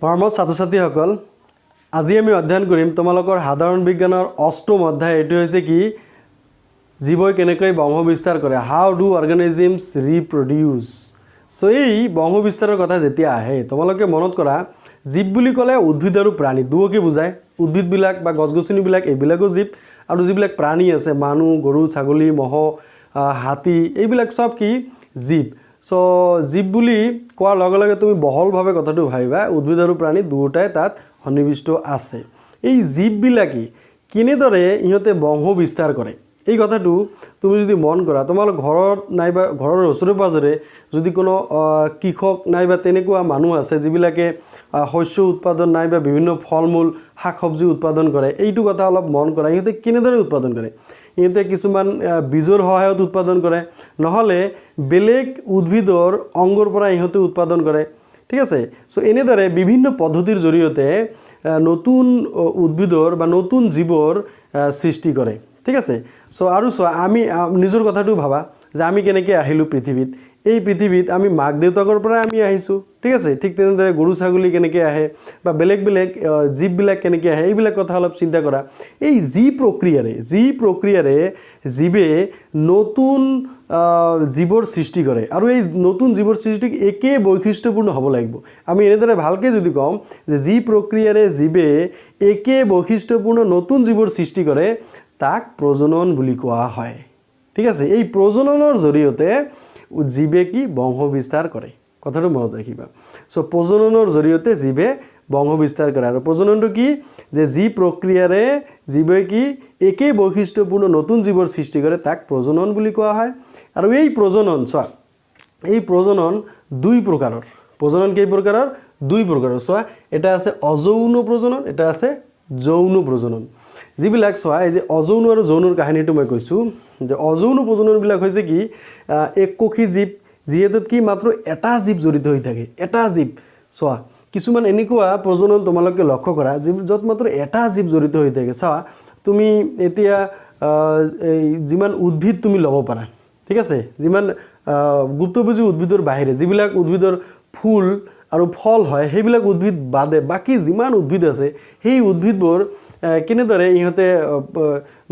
মৰমৰ ছাত্ৰ-ছাত্ৰীসকল আজি আমি অধ্যয়ন কৰিম তোমালোকৰ সাধাৰণ বিজ্ঞানৰ অষ্টম অধ্যায় এটো হৈছে কি জীৱই কেনেকৈ বংশ বিস্তাৰ কৰে হাউ ডু অৰ্গানিজমছ ৰিপ্ৰডিউস সো এই বংশ বিস্তাৰৰ কথা যেতিয়া আহে তোমালোকে মনত কৰা জীৱ বুলি ক'লে উদ্ভিদ আৰু প্ৰাণী দুয়োকে বুজায় উদ্ভিদ বিলাক বা গছগছনি বিলাক এইবিলাকো জীৱ আৰু যিবিলাক প্ৰাণী আছে মানুহ গৰু ছাগলী মহ হাতী এইবিলাক সব কি জীৱ সো জীৱ বুলি কোৱাৰ লগে লগে তুমি বহলভাৱে কথাটো ভাবিবা উদ্ভিদ আৰু প্ৰাণী দুয়োটাই তাত সন্নিবিষ্ট আছে এই জীৱবিলাকি কিনেদৰে ইহঁতে বংশ বিস্তাৰ কৰে এই কথাটো তুমি যদি মন কৰা তোমালোক ঘৰত নাইবা ঘৰৰ ওচৰে পাজৰে যদি কোনো কৃষক নাইবা তেনেকুৱা মানুহ আছে যিবিলাকে শস্য উৎপাদন নাইবা বিভিন্ন ফলমূল শাক-সবজি উৎপাদন কৰে এইটো কথা অলপ মন কৰা ইহঁতে কিনেদৰে উৎপাদন কৰে ইহঁতে কিছুমান বীজৰ সহায়ত উৎপাদন কৰে নহলে বেলেগ উদ্ভিদৰ অংগৰ পৰা ইহঁতে উৎপাদন কৰে ঠিক আছে সো এনেদৰে বিভিন্ন পদ্ধতিৰ জৰিয়তে নতুন উদ্ভিদৰ বা নতুন জীৱৰ সৃষ্টি কৰে ঠিক আছে সো আৰু সো আমি নিজৰ কথাটো ভাবা যে আমি কেনেকৈ আহিলো পৃথিৱীত এই পৃথিৱীত আমি মাক দেউতাকৰ পৰা আমি আহিছো ঠিক আছে ঠিক তেনেদৰে গৰু ছাগলী কেনেকৈ আহে বা বেলেগ বেলেগ জীৱবিলাক কেনেকৈ আহে এইবিলাক কথা অলপ চিন্তা কৰা এই যি প্ৰক্ৰিয়াৰে জীৱে নতুন জীৱৰ সৃষ্টি কৰে আৰু এই নতুন জীৱৰ সৃষ্টি একে বৈশিষ্ট্যপূৰ্ণ হ'ব লাগিব আমি এনেদৰে ভালকৈ যদি কম যে যি প্ৰক্ৰিয়াৰে জীৱে একে বৈশিষ্ট্যপূৰ্ণ নতুন জীৱৰ সৃষ্টি কৰে তাক প্ৰজনন বুলি কোৱা হয় ঠিক আছে এই প্ৰজননৰ জৰিয়তে জীৱে কি বংশ বিস্তাৰ কৰে কথাটো মনত ৰাখিবা সো প্ৰজননৰ জৰিয়তে জীৱে বংশ বিস্তাৰ কৰে আৰু প্ৰজননটো কি যে যি প্ৰক্ৰিয়াৰে জীৱে কি একে বৈশিষ্ট্যপূৰ্ণ নতুন জীৱৰ সৃষ্টি কৰে তাক প্ৰজনন বুলি কোৱা হয় আৰু এই প্ৰজনন চোৱা এই প্ৰজনন দুই প্ৰকাৰৰ প্ৰজনন কেই প্ৰকাৰৰ দুই প্ৰকাৰৰ চোৱা এটা আছে অযৌন প্ৰজনন এটা আছে যৌন প্ৰজনন যিবিলাক চোৱা এই যে অযৌন আৰু যৌনৰ কাহিনীটো মই কৈছোঁ যে অযৌন প্ৰজননবিলাক হৈছে কি এককোষী জীৱ যিহেতুত কি মাত্ৰ এটা জীৱ জড়িত হৈ থাকে এটা জীৱ চোৱা কিছুমান এনেকুৱা প্ৰজনন তোমালোকে লক্ষ্য কৰা য'ত মাত্ৰ এটা জীৱ জড়িত হৈ থাকে চোৱা তুমি এতিয়া যিমান উদ্ভিদ তুমি ল'ব পাৰা ঠিক আছে যিমান গুপ্তভোজী উদ্ভিদৰ বাহিৰে যিবিলাক উদ্ভিদৰ ফুল আৰু ফল হয় সেইবিলাক উদ্ভিদ বাদে বাকি যিমান উদ্ভিদ আছে সেই উদ্ভিদবোৰ কেনেদৰে ইহঁতে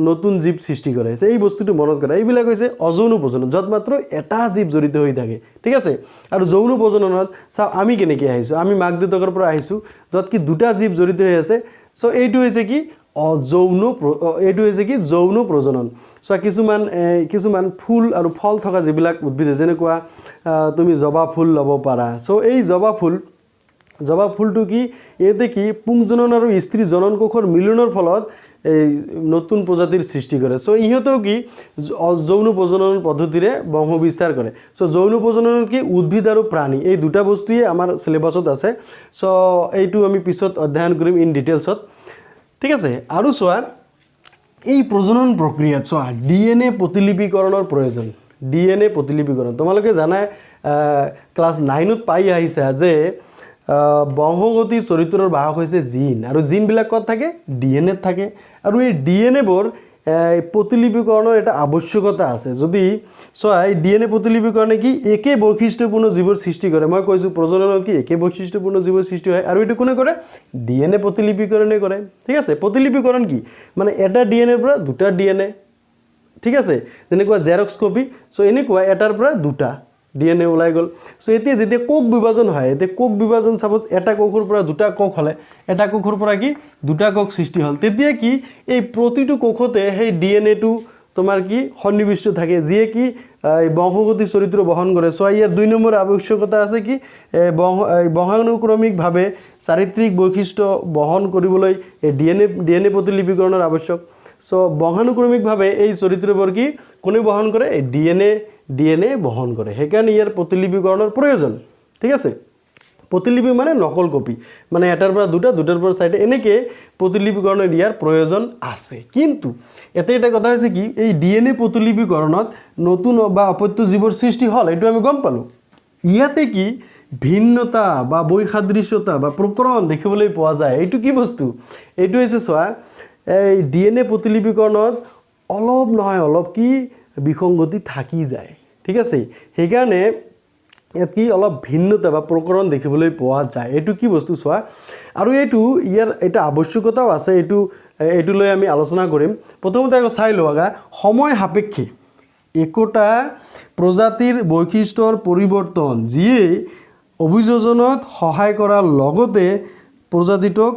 নতুন জীৱ সৃষ্টি কৰে এই বস্তুটো মনত কৰা এইবিলাক হৈছে অযৌন প্ৰজনন য'ত মাত্ৰ এটা জীৱ জড়িত হৈ থাকে ঠিক আছে আৰু যৌন প্ৰজননত চাও আমি কেনেকৈ আহিছোঁ আমি মাক দেউতাকৰ পৰা আহিছোঁ য'ত কি দুটা জীৱ জড়িত হৈ আছে সো এইটো হৈছে কি যৌন প্ৰজনন সো কিছুমান ফুল আৰু ফল থকা যিবিলাক উদ্ভিদ যেনেকুৱা তুমি জবা ফুল ল'ব পাৰা সো এই জবা ফুলটো কি এতে কি পুংজনন আৰু স্ত্ৰী জনন কোষৰ মিলনৰ ফলত এই নতুন প্ৰজাতিৰ সৃষ্টি কৰে সো ইহঁতেও কি যৌন প্ৰজনন পদ্ধতিৰে বংশ বিস্তাৰ কৰে সো যৌন প্ৰজনন কি উদ্ভিদ আৰু প্ৰাণী এই দুটা বস্তুয়ে আমাৰ সিলেবাসত আছে সো এইটো আমি পিছত অধ্যয়ন কৰিম ইন ডিটেইলছত ঠিক আছে আৰু চোৱা এই প্ৰজনন প্ৰক্ৰিয়াত চোৱা ডিএনএ প্ৰতিলিপিকৰণৰ প্ৰয়োজন ডিএনএ প্ৰতিলিপিকৰণ তোমালোকে জানাই ক্লাস 9 ত পাই আহিছা যে বংশগতি চৰিত্ৰৰ বাহক হৈছে জিন আৰু জিনবিলাক ক'ত থাকে ডিএনএ থাকে আৰু এই ডিএনএবোৰ প্ৰতিলিপিকৰণৰ এটা আৱশ্যকতা আছে যদি চোৱা এই ডিএনএ প্ৰতিলিপিকৰণে কি একে বৈশিষ্ট্যপূৰ্ণ জীৱৰ সৃষ্টি কৰে মই কৈছো প্ৰজননত কি একে বৈশিষ্ট্যপূৰ্ণ জীৱৰ সৃষ্টি হয় আৰু এটো কোনে কৰে ডিএনএ প্ৰতিলিপিকৰণে কৰে ঠিক আছে প্ৰতিলিপিকৰণ কি মানে এটা ডিএনএৰ পৰা দুটা ডিএনএ ঠিক আছে যেনেকুৱা জেৰক্স কপি সো এনেকুৱা এটাৰ পৰা দুটা ডিএনএ ওলাই গল সো এতিয়া যেতিয়া কোষ বিভাজন হয় এতিয়া কোষ বিভাজন সাপোজ এটা কোষৰ পৰা দুটা কোষ হলে এটা কোষৰ পৰা কি দুটা কোষ সৃষ্টি হল তেতিয়া কি এই প্ৰতিটো কোষতে সেই ডিএনএটো তোমাৰ কি সন্নিবিষ্ট থাকে যিয়ে কি বংশগতি চৰিত্ৰ বহন কৰে সো ইয়াৰ দুই নম্বৰ আৱশ্যকতা আছে কি বংশানুক্ৰমিকভাৱে চাৰিত্ৰিক বৈশিষ্ট্য বহন কৰিবলৈ ডিএনএ প্ৰতিলিপিকৰণৰ আৱশ্যক সো বংশানুক্ৰমিকভাৱে এই চৰিত্ৰবোৰ কি কোনে বহন কৰে এই ডিএনএ বহন কৰে সেইকাৰণে ইয়াৰ প্ৰতিলিপিকৰণৰ প্ৰয়োজন ঠিক আছে প্ৰতিলিপি মানে নকল কপি মানে এটাৰ পৰা দুটাৰ পৰা চাৰিটা এনেকৈ প্ৰতিলিপিকৰণৰ ইয়াৰ প্ৰয়োজন আছে কিন্তু এটা কথা হৈছে কি এই ডিএনএ প্ৰতিলিপিকৰণত নতুন বা অপত্য জীৱৰ সৃষ্টি হল এইটো আমি গম পালো ইয়াতে কি ভিন্নতা বা বৈসাদৃশ্যতা বা প্ৰকৰণ দেখিবলৈ পোৱা যায় এইটো কি বস্তু এইটো হৈছে চোৱা এই ডিএনএ প্ৰতিলিপিকৰণত অলপ নহয় অলপ কি বিসংগতি থাকি যায় ঠিক আছে সেইকাৰণে ইয়াত কি অলপ ভিন্নতা বা প্ৰকৰণ দেখিবলৈ পোৱা যায় এইটো কি বস্তু চোৱা আৰু এইটো ইয়াৰ এটা আৱশ্যকতাও আছে এইটো লৈ আমি আলোচনা কৰিম প্ৰথমতে আকৌ চাই লোৱা সময় সাপেক্ষে একোটা প্ৰজাতিৰ বৈশিষ্ট্যৰ পৰিৱৰ্তন যিয়ে অভিযোজনত সহায় কৰাৰ লগতে প্ৰজাতিটোক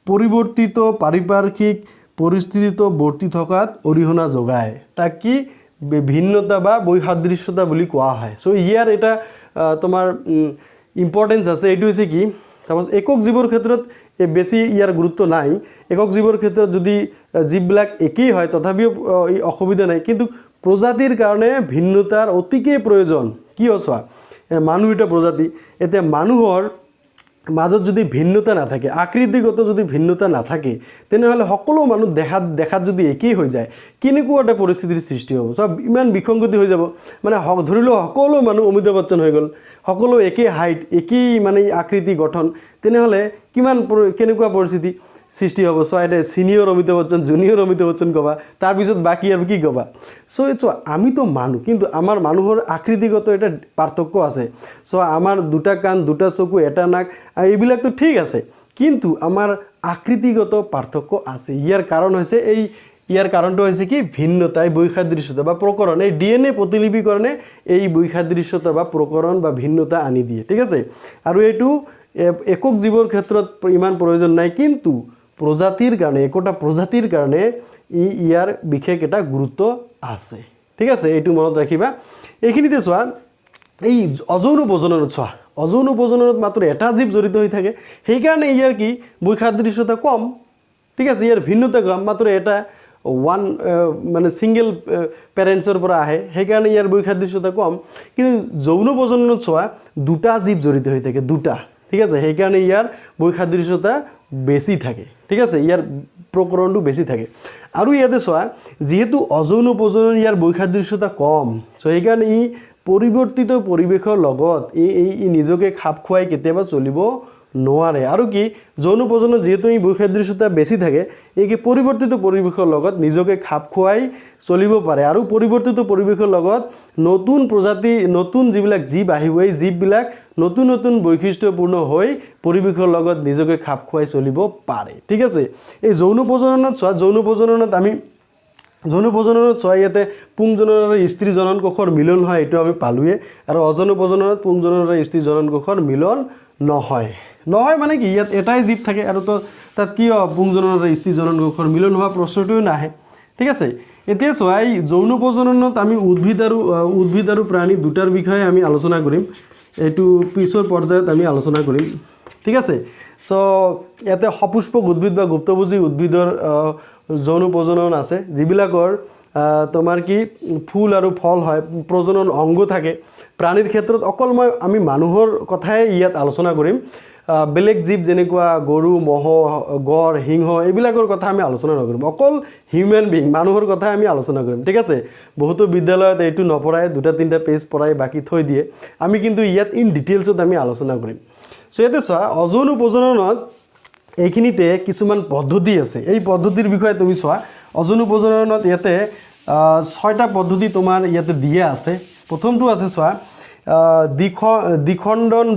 পৰিৱৰ্তিত পাৰিপাৰ্শ্বিক পৰিস্থিতিত বৰ্তি থকাত অৰিহণা যোগায় তাক কি ভিন্নতা বা বৈসাদৃশ্যতা বুলি কোৱা হয় সো ইয়াৰ এটা তোমাৰ ইম্পৰ্টেন্স আছে এইটো হৈছে কি সাপোজ একক জীৱৰ ক্ষেত্ৰত বেছি ইয়াৰ গুৰুত্ব নাই একক জীৱৰ ক্ষেত্ৰত যদি জীৱবিলাক একেই হয় তথাপিও অসুবিধা নাই কিন্তু প্ৰজাতিৰ কাৰণে ভিন্নতাৰ অতিকৈ প্ৰয়োজন কি চোৱা মানুহ এটা প্ৰজাতি এতিয়া মানুহৰ মাজত যদি ভিন্নতা নাথাকে আকৃতিগত যদি ভিন্নতা নাথাকে তেনেহলে সকলো মানুহ দেখাত যদি একেই হৈ যায় কেনেকুৱা এটা পৰিস্থিতিৰ সৃষ্টি হ'ব সব ইমান বিসংগতি হৈ যাব মানে ধৰিলো সকলো মানুহ অমিতাভ বচ্চন হৈ গ'ল সকলো একেই হাইট একেই মানে আকৃতি গঠন তেনেহলে কিমান কেনেকুৱা পৰিস্থিতি সৃষ্টি হ'ব সো এটা সিনিয়ৰ অমিতাভ বচ্চন জুনিয়ৰ অমিতাভ বচ্চন কবা তাৰ পিছত বাকি আৰু কি কবা সো ইটস আমি তো মানুহ কিন্তু আমাৰ মানুহৰ আকৃতিগত এটা পাৰ্থক্য আছে সো আমাৰ দুটা কাণ দুটা চকু এটা নাক এইবিলাক তো ঠিক আছে কিন্তু আমাৰ আকৃতিগত পাৰ্থক্য আছে ইয়াৰ কাৰণ হৈছে ইয়াৰ কাৰণটো হৈছে কি ভিন্নতা বৈসাদৃশ্যতা বা প্ৰকৰণ এই ডিএনএ প্ৰতিলিপিকৰণে এই বৈসাদৃশ্যতা বা প্ৰকৰণ বা ভিন্নতা আনি দিয়ে ঠিক আছে আৰু এইটো একক জীৱৰ ক্ষেত্ৰত ইমান প্ৰয়োজন নাই কিন্তু প্ৰজাতিৰ কাৰণে একোটা প্ৰজাতিৰ কাৰণে ইয়াৰ বিশেষ এটা গুৰুত্ব আছে ঠিক আছে এইটো মনত ৰাখিবা এইখিনিতে চোৱা এই অযৌন প্ৰজননত চোৱা অযৌন প্ৰজননত মাত্ৰ এটা জীৱ জড়িত হৈ থাকে সেই কাৰণে ইয়াৰ কি বৈসাদৃশ্যতা কম ঠিক আছে ইয়াৰ ভিন্নতা কম মাত্ৰ এটা ওয়ান মানে সিঙ্গেল প্যাৰেন্টসৰ পৰা আহে সেই কাৰণে ইয়াৰ বৈসাদৃশ্যতা কম কিন্তু যৌন প্ৰজননত চোৱা দুটা জীৱ জড়িত হৈ থাকে দুটা ঠিক আছে সেই কাৰণে ইয়াৰ বৈসাদৃশ্যতা বেছি থাকে ঠিক আছে ইয়াৰ প্ৰকৰণটো বেছি থাকে আৰু ইয়াতে চোৱা যেহেতু অযৌন প্ৰজনন ইয়াৰ বৈসাদৃশ্যতা কম সো সেই কাৰণে পৰিৱৰ্তিত পৰিৱেশৰ লগত এই নিজকে খাপ খুৱাই কেতিয়াবা চলিব নোৱাৰে আৰু কি যৌন প্ৰজনন যেহেতু বৈসাদৃশ্যতা বেছি থাকে এই কি পৰিৱৰ্তিত পৰিৱেশৰ লগত নিজকে খাপ খুৱাই চলিব পাৰে আৰু পৰিৱৰ্তিত পৰিৱেশৰ লগত নতুন প্ৰজাতি নতুন যিবিলাক জীৱ আহিব এই জীৱবিলাক নতুন নতুন বৈশিষ্ট্যপূৰ্ণ হৈ পৰিৱেশৰ লগত নিজকে খাপ খুৱাই চলিব পাৰে ঠিক আছে এই যৌন প্ৰজননত চোৱা যৌন প্ৰজননত চোৱা ইয়াতে পুংজনন আৰু স্ত্ৰী জনন কোষৰ মিলন হয় এইটো আমি পালোৱে আৰু অযৌন প্ৰজননত পুংজনন আৰু স্ত্ৰী জনন কোষৰ মিলন নহয় মানে কি ইয়াত এটাই জীৱ থাকে আৰু তো তাত কি পুংজনন আৰু স্ত্ৰী জনন কোষৰ মিলন হোৱা প্ৰশ্নটোও নাহে ঠিক আছে এতিয়া চোৱা এই যৌন প্ৰজননত আমি উদ্ভিদ আৰু প্ৰাণী দুটাৰ বিষয়ে আমি আলোচনা কৰিম এইটো পিছৰ পৰ্যায়ত আমি আলোচনা কৰিম ঠিক আছে সো ইয়াতে সপুষ্পক উদ্ভিদ বা গুপ্তভোজী উদ্ভিদৰ যৌন প্ৰজনন আছে যিবিলাকৰ তোমাৰ কি ফুল আৰু ফল হয় প্ৰজনন অংগ থাকে প্ৰাণীৰ ক্ষেত্ৰত অকল আমি মানুহৰ কথাই ইয়াত আলোচনা কৰিম বেলেগ জীৱ যেনেকুৱা গৰু মহ গড় সিংহ এইবিলাকৰ কথা আমি আলোচনা নকৰিম অকল হিউম্যান বিং মানুহৰ কথা আমি আলোচনা কৰিম ঠিক আছে বহুতো বিদ্যালয়ত এইটো নপঢ়ায় দুটা তিনিটা পেজ পঢ়াই বাকি থৈ দিয়ে আমি কিন্তু ইয়াত ইন ডিটেইলছত আমি আলোচনা কৰিম সো ইয়াতে চোৱা অযৌন প্ৰজননত এইখিনিতে কিছুমান পদ্ধতি আছে এই পদ্ধতিৰ বিষয়ে তুমি চোৱা অযৌন প্ৰজননত ইয়াতে 6টা পদ্ধতি তোমাৰ ইয়াতে দিয়া আছে প্ৰথমটো আছে চোৱা দ্বিখণ্ডন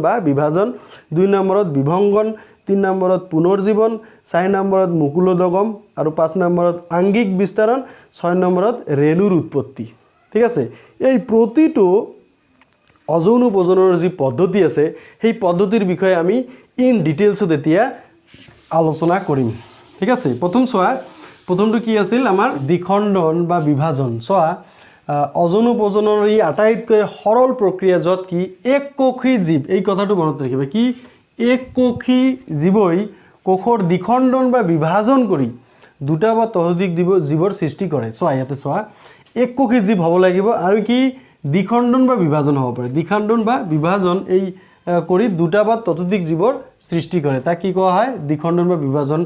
বা বিভাজন 2 নম্বৰত বিভংগন 3 নম্বৰত পুনৰ্জীৱন 4 নম্বৰত মুকুলোদগম আৰু 5 নম্বৰত আংগিক বিস্তাৰণ 6 নম্বৰত ৰেণুৰ উৎপত্তি ঠিক আছে এই প্ৰতিটো অযৌন প্ৰজননৰ যি পদ্ধতি আছে সেই পদ্ধতিৰ বিষয়ে আমি ইন ডিটেইলছত এতিয়া আলোচনা কৰিম ঠিক আছে প্ৰথমটো কি আছিল আমাৰ দ্বিখণ্ডন বা বিভাজন চোৱা অযৌন প্ৰজননৰ এই আটাইতকৈ সৰল প্ৰক্ৰিয়া যত কি এককোষী জীৱ এই কথাটো মনত ৰাখিবা কি এককোষী জীৱই কোষৰ দ্বিখণ্ডন বা বিভাজন কৰি দুটা বা ততোধিক জীৱৰ সৃষ্টি কৰে চোৱা ইয়াতে চোৱা এককোষী জীৱ হ'ব লাগিব আৰু কি দ্বিখণ্ডন বা বিভাজন হ'ব পাৰে দ্বিখণ্ডন বা বিভাজন এই কৰি দুটা বা ততোধিক জীৱৰ সৃষ্টি কৰে তাক কি কোৱা হয় দ্বিখণ্ডন বা বিভাজন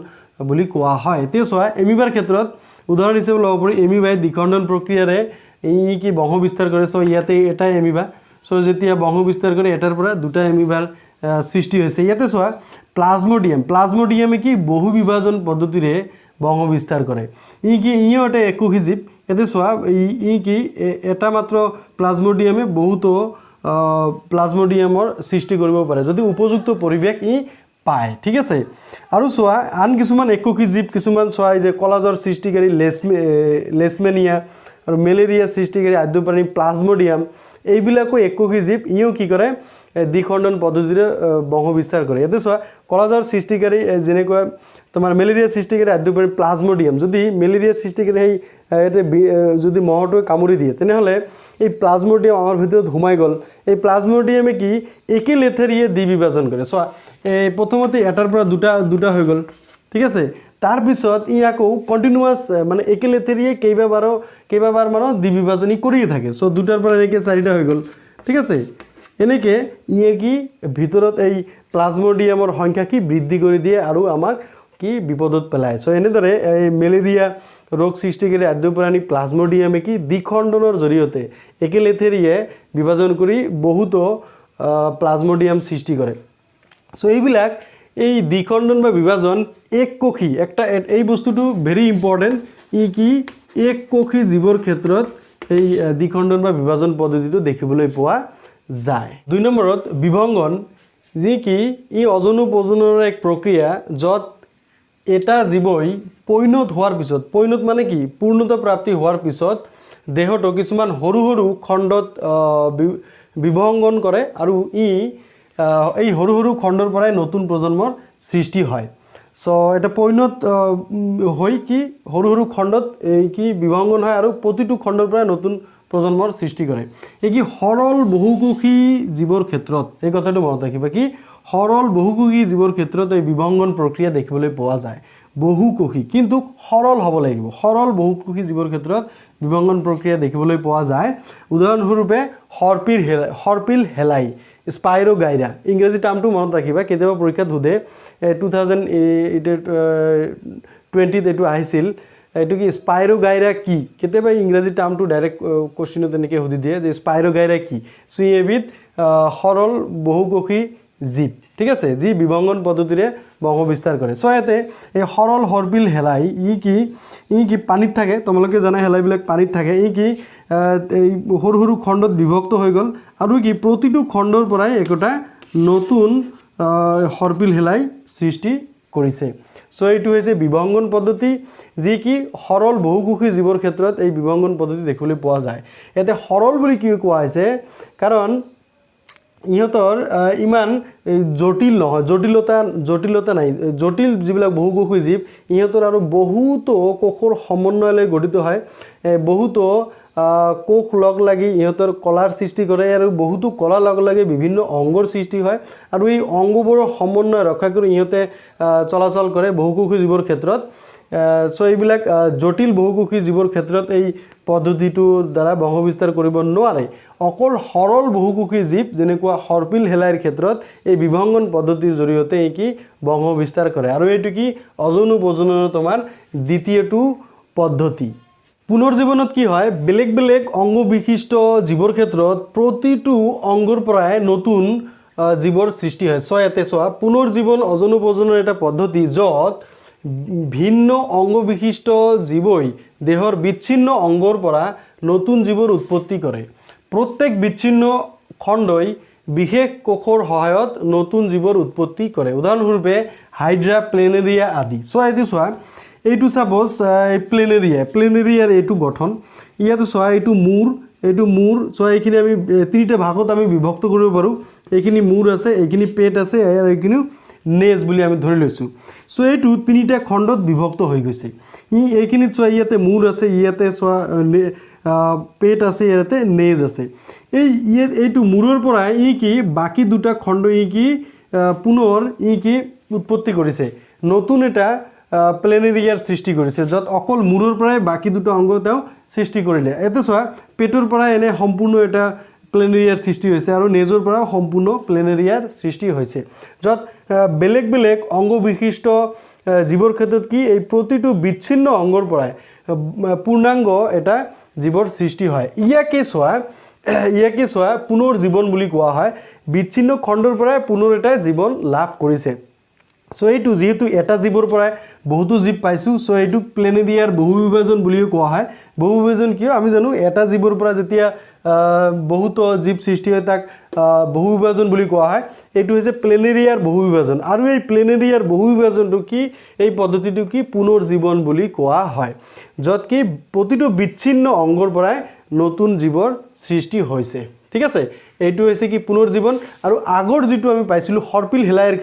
বুলি কোৱা হয় এতিয়া চোৱা এমিবাৰ ক্ষেত্ৰত উদাহৰণ হিচাপে ল'ব পাৰি এমিবাই দ্বিখণ্ডন প্ৰক্ৰিয়াৰে এই কি বংশ বিস্তাৰ কৰে সো ইয়াতে এটাই এমিবা সো যেতিয়া বংশ বিস্তাৰ কৰে এটাৰ পৰা দুটা এমিবাৰ সৃষ্টি হৈছে ইয়াতে চোৱা প্লাজমোডিয়ামে কি বহু বিভাজন পদ্ধতিৰে বংশ বিস্তাৰ কৰে ই কি ইও এটা একোষী জীৱ এতে চোৱা ই কি এটা মাত্ৰ প্লাজমোডিয়ামে বহুতো প্লাজমোডিয়ামৰ সৃষ্টি কৰিব পাৰে যদি উপযুক্ত পৰিৱেশ ই পায় ঠিক আছে আৰু চোৱা আন কিছুমান একোষী জীৱ কিছুমান চোৱা যে কলাজৰ সৃষ্টিকাৰী লেছমেনিয়া আৰু মেলেৰিয়া সৃষ্টিকাৰী আদ্যপ্ৰাণী প্লাজমোডিয়াম এইবিলাকো একোষী জীৱ ইও কি কৰে দ্বিখণ্ডন পদ্ধতিৰে বংশ বিস্তাৰ কৰে এতে চোৱা কলাজৰ সৃষ্টিকাৰী যেনেকৈ তোমাৰ মেলেৰিয়া সৃষ্টিকাৰী আদ্যপ্ৰাণী প্লাজমোডিয়াম যদি মেলেৰিয়া সৃষ্টিকাৰী এই এতে যদি মহটোৱে কামুৰি দিয়ে তেনেহ'লে এই প্লাজমোডিয়াম আমাৰ ভিতৰত সোমাই গ'ল এই প্লাজমোডিয়ামে কি একে লেথেৰিয়ে দ্বিবিভাজন কৰে চোৱা এই প্ৰথমতে এটাৰ পৰা দুটা হৈ গ'ল ঠিক আছে তাৰপিছত ই আকৌ কণ্টিনিউৱাছ মানে একে লেথেৰিয়ে কেইবাবাৰ মানৰ দ্বিবিভাজনী কৰিয়ে থাকে চ' দুটাৰ পৰা এনেকৈ চাৰিটা হৈ গ'ল ঠিক আছে এনেকৈ ইয়ে কি ভিতৰত এই প্লাজমোডিয়ামৰ সংখ্যা কি বৃদ্ধি কৰি দিয়ে আৰু আমাক কি বিপদত পেলায় চ' এনেদৰে এই মেলেৰিয়া ৰোগ সৃষ্টিকাৰী আদ্যপ্ৰাণী প্লাজমোডিয়ামে কি দ্বিখণ্ডনৰ জৰিয়তে একে লেথেৰিয়ে বিভাজন কৰি বহুতো প্লাজমোডিয়াম সৃষ্টি কৰে চ' এইবিলাক এই দ্বিখণ্ডন বা বিভাজন এককোষী একটা এই বস্তুটো ভেৰি ইম্পৰ্টেণ্ট ই কি এককোষী জীৱৰ ক্ষেত্ৰত এই দ্বিখণ্ডন বা বিভাজন পদ্ধতিটো দেখিবলৈ পোৱা যায় 2 নম্বৰত বিভংগন যি কি ই অজনু প্ৰজননৰ এক প্ৰক্ৰিয়া য'ত এটা জীৱই পৈণত হোৱাৰ পিছত পৈণত মানে কি পূৰ্ণতা প্ৰাপ্তি হোৱাৰ পিছত দেহটো কিছুমান সৰু সৰু খণ্ডত বিভংগন কৰে আৰু এই সৰু সৰু খণ্ডৰ পৰাই নতুন প্ৰজন্মৰ সৃষ্টি হয় চ' এটা পৈণত হৈ কি সৰু সৰু খণ্ডত এই কি বিভংগন হয় আৰু প্ৰতিটো খণ্ডৰ পৰা নতুন প্ৰজন্মৰ সৃষ্টি কৰে এই কি সৰল বহুকোষী জীৱৰ ক্ষেত্ৰত এই কথাটো মনত ৰাখিবা কি সৰল বহুকোষী জীৱৰ ক্ষেত্ৰত এই বিভংগন প্ৰক্ৰিয়া দেখিবলৈ পোৱা যায় বহুকোষী কিন্তু সৰল হ'ব লাগিব সৰল বহুকোষী জীৱৰ ক্ষেত্ৰত বিভংগন প্ৰক্ৰিয়া দেখিবলৈ পোৱা যায় উদাহৰণস্বৰূপে হৰ্পিল হেলাই স্পাইৰোগাইৰা ইংৰাজী টাৰ্মটো মনত ৰাখিবা কেতিয়াবা পৰীক্ষাত সোধে 2020 এইটো আহিছিল এইটো কি স্পাইৰোগাইৰা কি কেতিয়াবা ইংৰাজী টাৰ্মটো ডাইৰেক্ট কোশ্চিনত এনেকৈ সুধি দিয়ে যে স্পাইৰোগাইৰা কি চ' এবিধ সৰল বহুকোষী জীৱ ঠিক আছে যি বিভংগন পদ্ধতিৰে বংশ বিস্তাৰ কৰে চ' ইয়াতে এই সৰল হৰ্পিল হেলাই ই কি পানীত থাকে তোমালোকে জানা হেলাইবিলাক পানীত থাকে ই কি এই সৰু সৰু খণ্ডত বিভক্ত হৈ গ'ল আৰু কি প্ৰতিটো খণ্ডৰ পৰাই একোটা নতুন হৰ্পিল হেলাই সৃষ্টি কৰিছে চ' এইটো হৈছে বিভংগন পদ্ধতি যি কি সৰল বহুকোষী জীৱৰ ক্ষেত্ৰত এই বিভংগন পদ্ধতি দেখিবলৈ পোৱা যায় ইয়াতে সৰল বুলি কি কোৱা হৈছে কাৰণ ইহঁতৰ ইমান জটিল নহয় জটিলতা নাই জটিল যিবিলাক বহুকোষী জীৱ ইহঁতৰ আৰু বহুতো কোষৰ সমন্বয়লৈ গঠিত হয় বহুতো কোষ লগ লাগি ইহঁতৰ কলাৰ সৃষ্টি কৰে আৰু বহুতো কলা লগ লাগি বিভিন্ন অংগৰ সৃষ্টি হয় আৰু এই অংগবোৰৰ সমন্বয় ৰক্ষা কৰি ইহঁতে চলাচল কৰে বহুকোষী জীৱৰ ক্ষেত্ৰত চ' এইবিলাক জটিল বহুকোষী জীৱৰ ক্ষেত্ৰত এই পদ্ধতিটোৰ দ্বাৰা বংশ বিস্তাৰ কৰিব নোৱাৰে অকল সৰল বহুকোষী জীৱ যেনেকুৱা হৰ্পিল হেলাইৰ ক্ষেত্ৰত এই বিভংগন পদ্ধতিৰ জৰিয়তে এই কি বংশ বিস্তাৰ কৰে আৰু এইটো কি অজনু প্ৰজননৰ তোমাৰ দ্বিতীয়টো পদ্ধতি পুনৰ্জীৱনত কি হয় বেলেগ বেলেগ অংগ বিশিষ্ট জীৱৰ ক্ষেত্ৰত প্ৰতিটো অংগৰ পৰাই নতুন জীৱৰ সৃষ্টি হয় চ' ইয়াতে চোৱা পুনৰ্জীৱন অজনু প্ৰজননৰ এটা পদ্ধতি য'ত ভিন্ন অংগ বিশিষ্ট জীৱই দেহৰ বিচ্ছিন্ন অংগৰ পৰা নতুন জীৱৰ উৎপত্তি কৰে প্ৰত্যেক বিচ্ছিন্ন খণ্ডই বিশেষ কোষৰ সহায়ত নতুন জীৱৰ উৎপত্তি কৰে উদাহৰণস্বৰূপে হাইড্ৰা প্লেনেৰিয়া আদি চ' এইটো চোৱা এইটো সাপোজ প্লেনেৰিয়াৰ এইটো গঠন ইয়াতে চোৱা এইটো মূৰ চ' এইখিনি আমি তিনিটা ভাগত আমি বিভক্ত কৰিব পাৰোঁ এইখিনি মূৰ আছে এইখিনি পেট আছে আৰু এইখিনি নেজ বুলি আমি ধৰি লৈছোঁ চ' এইটো তিনিটা খণ্ডত বিভক্ত হৈ গৈছে এইখিনিত চোৱা ইয়াতে মূৰ আছে ইয়াতে চোৱা পেট আছে ইয়াতে নেজ আছে এইটো মূৰৰ পৰা কি বাকী দুটা খণ্ড কি পুনৰ কি উৎপত্তি কৰিছে নতুন এটা প্লেনেৰিয়াৰ সৃষ্টি কৰিছে য'ত অকল মূৰৰ পৰাই বাকী দুটা অংগ তেওঁ সৃষ্টি কৰিলে এতে চোৱা পেটৰ পৰা এনে সম্পূৰ্ণ এটা প্লেনেৰিয়াৰ সৃষ্টি হৈছে আৰু নেজৰ পৰা সম্পূৰ্ণ প্লেনেৰিয়াৰ সৃষ্টি হৈছে য'ত বেলেগ বেলেগ অংগ বিশিষ্ট জীৱৰ ক্ষেত্ৰত কি এই প্ৰতিটো বিচ্ছিন্ন অংগৰ পৰাই পূৰ্ণাংগ এটা জীৱৰ সৃষ্টি হয় ইয়াকে চোৱা পুনৰ জীৱন বুলি কোৱা হয় বিচ্ছিন্ন খণ্ডৰ পৰাই পুনৰ এটা জীৱন লাভ কৰিছে সো এইটো যেহেতু এটা জীৱৰ পৰাই বহুতো জীৱ পাইছোঁ সো এইটোক প্লেনেৰিয়াৰ বহু বিভাজন বুলিও কোৱা হয়। বহু বিভাজন কিয় আমি জানো এটা জীৱৰ পৰা যেতিয়া বহুতো জীৱ সৃষ্টি হয় তাক বহু বিভাজন বুলি কোৱা হয়। এইটো হৈছে প্লেনেৰিয়াৰ বহু বিভাজন আৰু এই প্লেনেৰিয়াৰ বহু বিভাজনটো কি এই পদ্ধতিটো কি পুনৰ্জীৱন বুলি কোৱা হয়, য'ত কি প্ৰতিটো বিচ্ছিন্ন অংগৰ পৰাই নতুন জীৱৰ সৃষ্টি হৈছে। ঠিক আছে, এইটো হৈছে কি পুনৰ্জীৱন। আৰু আগৰ যিটো আমি পাইছিলোঁ হৰ্পিল হেলাইৰ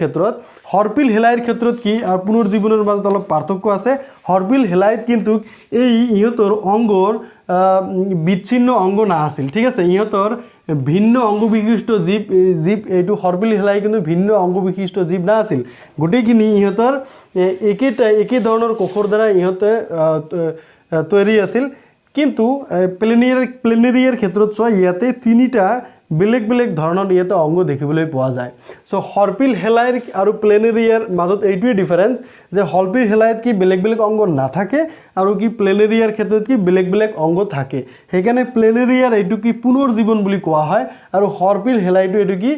ক্ষেত্ৰত কি আৰু পুনৰ্জীৱনৰ মাজত অলপ পাৰ্থক্য আছে। হৰ্পিল হেলাইত কিন্তু এই ইহঁতৰ অংগৰ বিচ্ছিন্ন অংগ নাছিল। ঠিক আছে, ইহঁতৰ ভিন্ন অংগ বিশিষ্ট জীৱ এইটো হৰ্পিল হেলাই কিন্তু ভিন্ন অংগ বিশিষ্ট জীৱ নাছিল। গোটেইখিনি ইহঁতৰ একে ধৰণৰ কোষৰ দ্বাৰা ইহঁতে তৈয়াৰী আছিল। কিন্তু প্লেনেৰিয়াৰ ক্ষেত্ৰত চোৱা ইয়াতে তিনিটা বেলেগ বেলেগ ধৰণৰ ইয়াতে অংগ দেখিবলৈ পোৱা যায়। সো হৰ্পিল হেলাইৰ আৰু প্লেনেৰিয়াৰ মাজত এইটোৱে ডিফাৰেঞ্চ যে হৰ্পিল হেলাইত কি বেলেগ বেলেগ অংগ নাথাকে আৰু কি প্লেনেৰিয়াৰ ক্ষেত্ৰত কি বেলেগ বেলেগ অংগ থাকে। সেইকাৰণে প্লেনেৰিয়াৰ এইটো কি পুনৰ্জীৱন বুলি কোৱা হয় আৰু হৰ্পিল হেলাইটো এইটো কি